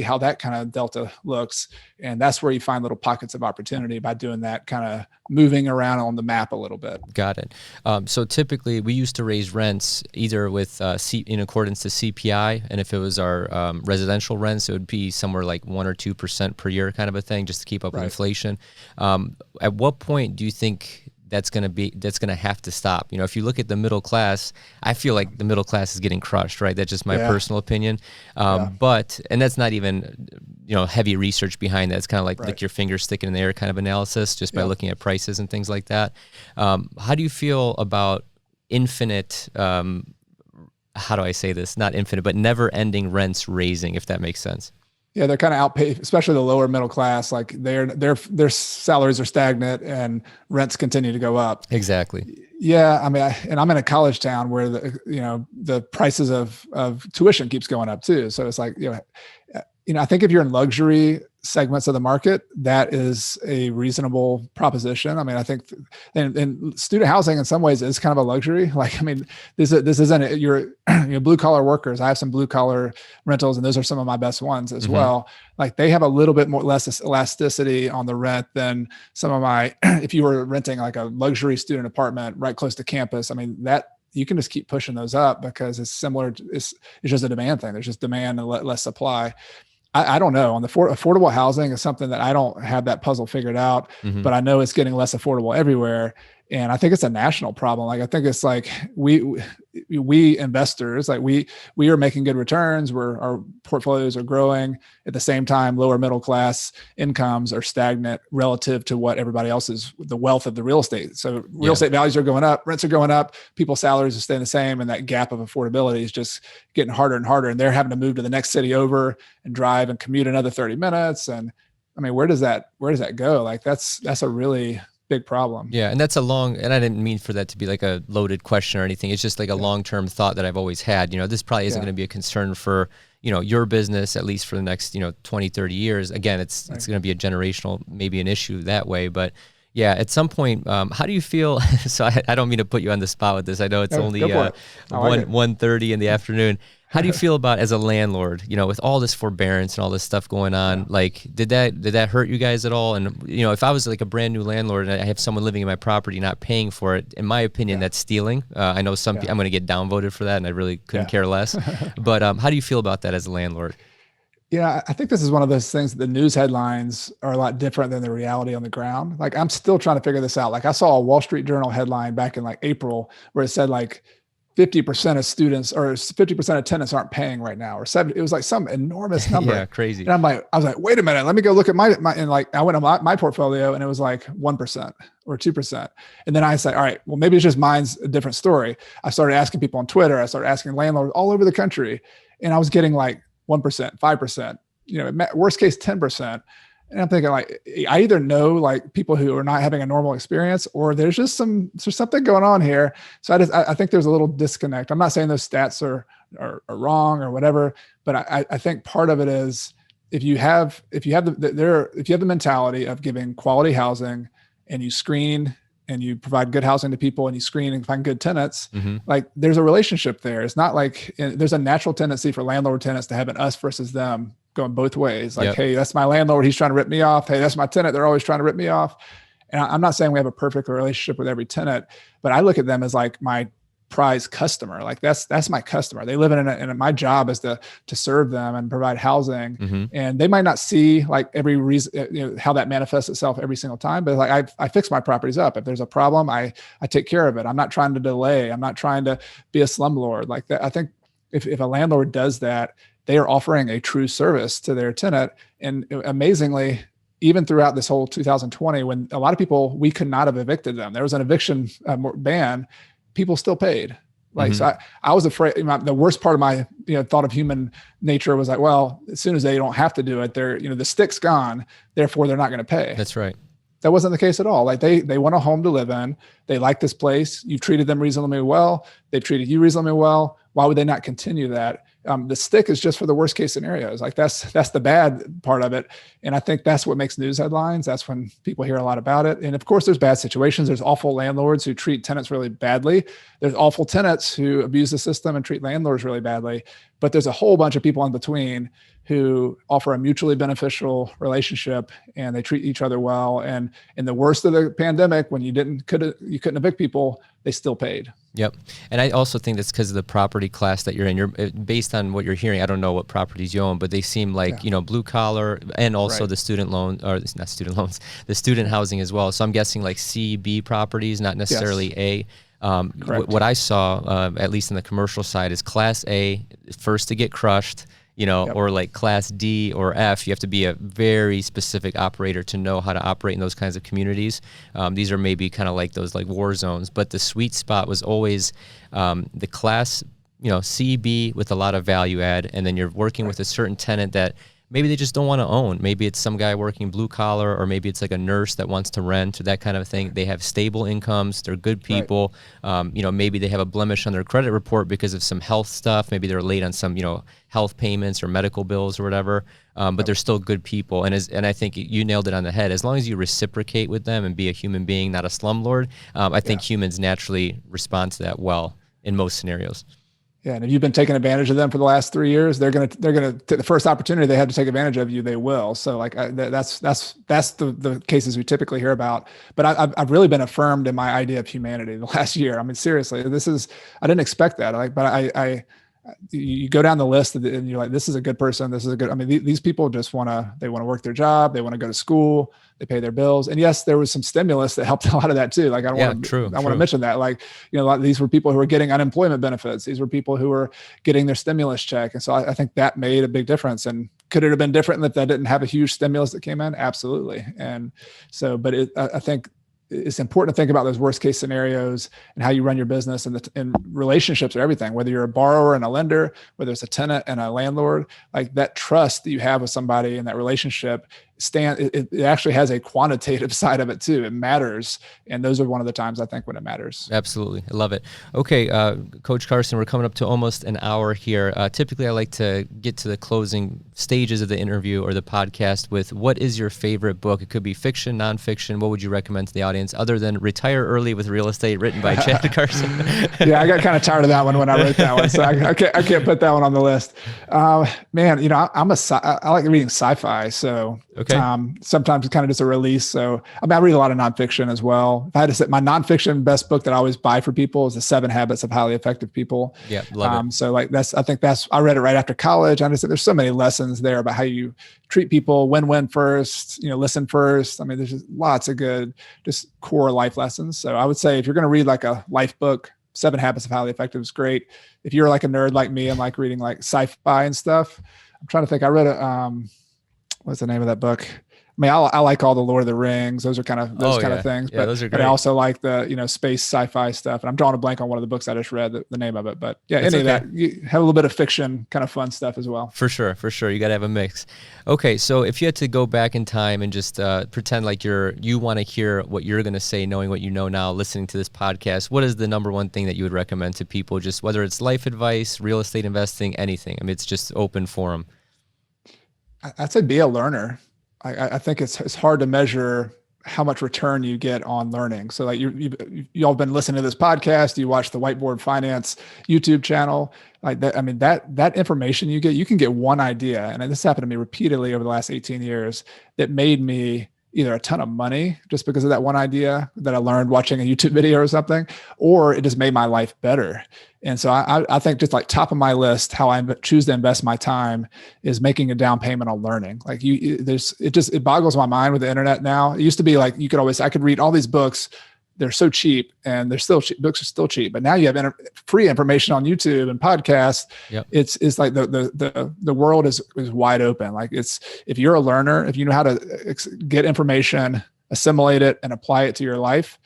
how that kind of delta looks. And that's where you find little pockets of opportunity by doing that, kind of moving around on the map a little bit. Got it. So typically we used to raise rents either with in accordance to CPI, and if it was our residential rents, it would be somewhere like 1 or 2% per year kind of a thing, just to keep up with inflation. At what point do you think that's going to have to stop? If you look at the middle class, I feel like the middle class is getting crushed, right? That's just my personal opinion. But that's not even, heavy research behind that. It's kind of like your finger sticking in the air kind of analysis, just by looking at prices and things like that. How do you feel about infinite, how do I say this? Not infinite, but never ending rents raising, if that makes sense? Yeah, they're kind of outpaced, especially the lower middle class. Like their salaries are stagnant and rents continue to go up. Exactly. Yeah, I mean, and I'm in a college town where the prices of tuition keeps going up too. So it's like I think if you're in luxury segments of the market, that is a reasonable proposition. I mean, I think, and student housing in some ways is kind of a luxury. Like, I mean, this isn't your blue collar workers. I have some blue collar rentals, and those are some of my best ones as well. Like, they have a little bit less elasticity on the rent than some of my. If you were renting like a luxury student apartment right close to campus, I mean that. You can just keep pushing those up because it's similar. It's just a demand thing. There's just demand and less supply. I don't know. On the affordable housing is something that I don't have that puzzle figured out, but I know it's getting less affordable everywhere. And I think it's a national problem. Like, I think it's like we investors, like we are making good returns, our portfolios are growing. At the same time, lower middle class incomes are stagnant relative to what everybody else is, the wealth of the real estate. So real estate values are going up, rents are going up, people's salaries are staying the same. And that gap of affordability is just getting harder and harder. And they're having to move to the next city over and drive and commute another 30 minutes. And I mean, where does that go? Like, that's a really big problem. Yeah. And that's and I didn't mean for that to be like a loaded question or anything. It's just like a long-term thought that I've always had. This probably isn't going to be a concern for, your business, at least for the next, 20, 30 years. Again, it's going to be a generational, maybe an issue that way. But yeah, at some point, how do you feel? So I don't mean to put you on the spot with this. I know it's only 1:30 in the afternoon. How do you feel about, as a landlord, with all this forbearance and all this stuff going on? Like, did that hurt you guys at all? And if I was like a brand new landlord and I have someone living in my property not paying for it, in my opinion, that's stealing. I know I'm going to get downvoted for that, and I really couldn't care less. But how do you feel about that as a landlord? Yeah, I think this is one of those things that the news headlines are a lot different than the reality on the ground. Like, I'm still trying to figure this out. Like, I saw a Wall Street Journal headline back in like April where it said like 50% of students or 50% of tenants aren't paying right now, or 70. It was like some enormous number. Yeah, crazy. And I was like, wait a minute, let me go look at my and like I went on my portfolio and it was like 1% or 2%. And then I said, all right, well, maybe it's just mine's a different story. I started asking people on Twitter. I started asking landlords all over the country, and I was getting like 1%, 5%, worst case 10%. And I'm thinking, like, I either know like people who are not having a normal experience, or there's something going on here. So I think there's a little disconnect. I'm not saying those stats are wrong or whatever, but I think part of it is if you have the mentality of giving quality housing, and you screen and you provide good housing to people, and you screen and find good tenants, like, there's a relationship there. It's not like there's a natural tendency for landlord tenants to have an us versus them going both ways. Like, hey, that's my landlord, he's trying to rip me off. Hey, that's my tenant, they're always trying to rip me off. And I'm not saying we have a perfect relationship with every tenant, but I look at them as like my prize customer. Like, that's my customer. They live in my job is to serve them and provide housing. And they might not see like every reason, how that manifests itself every single time, but like I fix my properties up. If there's a problem, I take care of it. I'm not trying to delay. I'm not trying to be a slumlord like that. I think if a landlord does that, they are offering a true service to their tenant. And amazingly, even throughout this whole 2020, when a lot of people, we could not have evicted them, there was an eviction ban, people still paid. Like, so I was afraid, the worst part of my, thought of human nature was like, well, as soon as they don't have to do it, they're, the stick's gone, therefore they're not going to pay. That's right. That wasn't the case at all. Like they want a home to live in. They like this place. You've treated them reasonably well. They've treated you reasonably well. Why would they not continue that? The stick is just for the worst case scenarios. Like that's the bad part of it. And I think that's what makes news headlines. That's when people hear a lot about it. And of course there's bad situations. There's awful landlords who treat tenants really badly. There's awful tenants who abuse the system and treat landlords really badly. But there's a whole bunch of people in between who offer a mutually beneficial relationship and they treat each other well. And in the worst of the pandemic, when you couldn't evict people, they still paid. Yep. And I also think that's because of the property class that you're in. You're based on what you're hearing. I don't know what properties you own, but they seem like, blue collar and also the student loan, or not student loans, the student housing as well. So I'm guessing like C, B properties, not necessarily A. What I saw, at least in the commercial side, is Class A, first to get crushed, or like Class D or F. You have to be a very specific operator to know how to operate in those kinds of communities. These are maybe kind of like those like war zones, but the sweet spot was always the Class, C, B with a lot of value add, and then you're working with a certain tenant that maybe they just don't want to own. Maybe it's some guy working blue collar, or maybe it's like a nurse that wants to rent or that kind of thing. They have stable incomes. They're good people. Maybe they have a blemish on their credit report because of some health stuff. Maybe they're late on some, health payments or medical bills or whatever. But they're still good people. And I think you nailed it on the head. As long as you reciprocate with them and be a human being, not a slumlord, I think humans naturally respond to that well in most scenarios. Yeah, and if you've been taking advantage of them for the last 3 years, they're gonna take the first opportunity they have to take advantage of you, they will. So like that's the cases we typically hear about. But I've really been affirmed in my idea of humanity the last year. I mean, seriously, I didn't expect that. But you go down the list and you're like, this is a good person. This is a good. I mean, these people just want to work their job. They want to go to school. They pay their bills. And yes, there was some stimulus that helped a lot of that too. Like I want to mention that. Like, a lot of these were people who were getting unemployment benefits. These were people who were getting their stimulus check. And so I think that made a big difference. And could it have been different if that didn't have a huge stimulus that came in? Absolutely. And so, but I think it's important to think about those worst case scenarios and how you run your business, and relationships are everything, whether you're a borrower and a lender, whether it's a tenant and a landlord, like that trust that you have with somebody in that relationship it actually has a quantitative side of it too. It matters. And those are one of the times I think when it matters. Absolutely. I love it. Okay. Coach Carson, we're coming up to almost an hour here. Typically I like to get to the closing stages of the interview or the podcast with, what is your favorite book? It could be fiction, nonfiction. What would you recommend to the audience other than Retire Early with Real Estate, written by Chad Carson? Yeah. I got kind of tired of that one when I wrote that one. So I can't put that one on the list. Man, I like reading sci-fi. So okay. Sometimes it's kind of just a release. So I read a lot of nonfiction as well. If I had to say, my nonfiction best book that I always buy for people is The 7 Habits of Highly Effective People. Yeah, love it. So like I read it right after college. I just there's so many lessons there about how you treat people, win first, listen first. I mean, there's just lots of good, just core life lessons. So I would say if you're going to read like a life book, 7 Habits of Highly Effective is great. If you're like a nerd like me and like reading like sci-fi and stuff, I'm trying to think. I read what's the name of that book? I mean, I like all the Lord of the Rings. Those are kind of things. Yeah, those are great. But I also like the, space sci-fi stuff. And I'm drawing a blank on one of the books I just read, the name of it. But yeah, any of that. You have a little bit of fiction, kind of fun stuff as well. For sure. You got to have a mix. Okay, so if you had to go back in time and just pretend like you want to hear what you're going to say, knowing what you know now, listening to this podcast, what is the number one thing that you would recommend to people, just whether it's life advice, real estate investing, anything? I mean, it's just open forum. I'd say be a learner. I think it's hard to measure how much return you get on learning. So like you all been listening to this podcast, you watch the WhiteBoard Finance YouTube channel, like that. I mean, that information you can get one idea. And this happened to me repeatedly over the last 18 years that made me either a ton of money just because of that one idea that I learned watching a YouTube video or something, or it just made my life better. And so I think just like top of my list, how I choose to invest my time is making a down payment on learning. Like it boggles my mind with the internet now. It used to be like, I could read all these books, they're so cheap, and they're still cheap. Books are still cheap, but now you have free information on YouTube and podcasts. Yep. It's like the world is wide open. Like if you're a learner, if you know how to get information, assimilate it, and apply it to your life,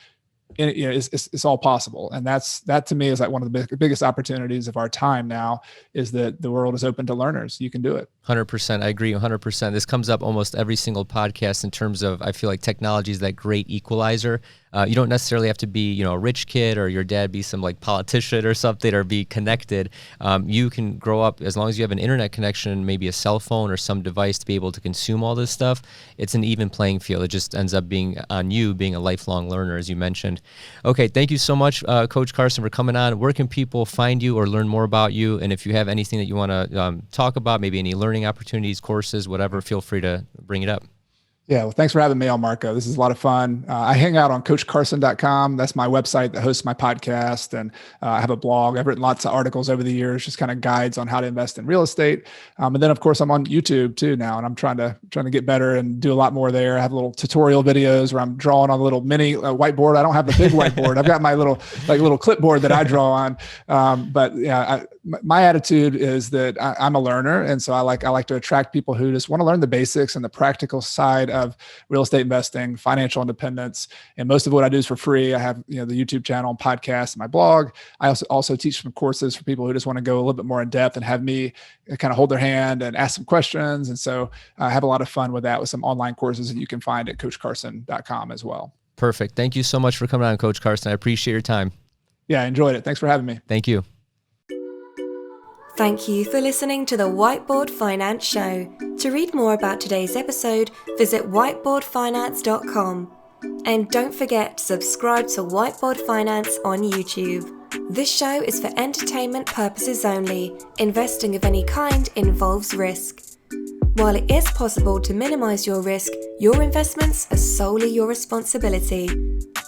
it's all possible. And that to me is like one of the biggest opportunities of our time now, is that the world is open to learners. You can do it. 100%. I agree 100%. This comes up almost every single podcast in terms of, I feel like technology is that great equalizer. You don't necessarily have to be, a rich kid or your dad be some like politician or something or be connected. You can grow up as long as you have an internet connection, maybe a cell phone or some device to be able to consume all this stuff. It's an even playing field. It just ends up being on you being a lifelong learner, as you mentioned. Okay. Thank you so much, Coach Carson, for coming on. Where can people find you or learn more about you? And if you have anything that you want to talk about, maybe any learning opportunities, courses, whatever, feel free to bring it up. Yeah. Well, thanks for having me on, Marco. This is a lot of fun. I hang out on coachcarson.com. That's my website that hosts my podcast. And I have a blog. I've written lots of articles over the years, just kind of guides on how to invest in real estate. And then of course I'm on YouTube too now, and I'm trying to get better and do a lot more there. I have little tutorial videos where I'm drawing on a little mmini whiteboard. I don't have the big whiteboard. I've got my little clipboard that I draw on. But yeah, my attitude is that I'm a learner. And so I like to attract people who just want to learn the basics and the practical side of real estate investing, financial independence. And most of what I do is for free. I have, the YouTube channel and podcast and my blog. I also teach some courses for people who just want to go a little bit more in depth and have me kind of hold their hand and ask some questions. And so I have a lot of fun with that with some online courses that you can find at coachcarson.com as well. Perfect. Thank you so much for coming on, Coach Carson. I appreciate your time. Yeah, I enjoyed it. Thanks for having me. Thank you. Thank you for listening to the Whiteboard Finance Show. To read more about today's episode, visit whiteboardfinance.com. And don't forget to subscribe to Whiteboard Finance on YouTube. This show is for entertainment purposes only. Investing of any kind involves risk. While it is possible to minimize your risk, your investments are solely your responsibility.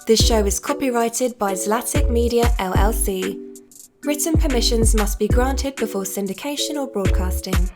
This show is copyrighted by Zlatic Media LLC. Written permissions must be granted before syndication or broadcasting.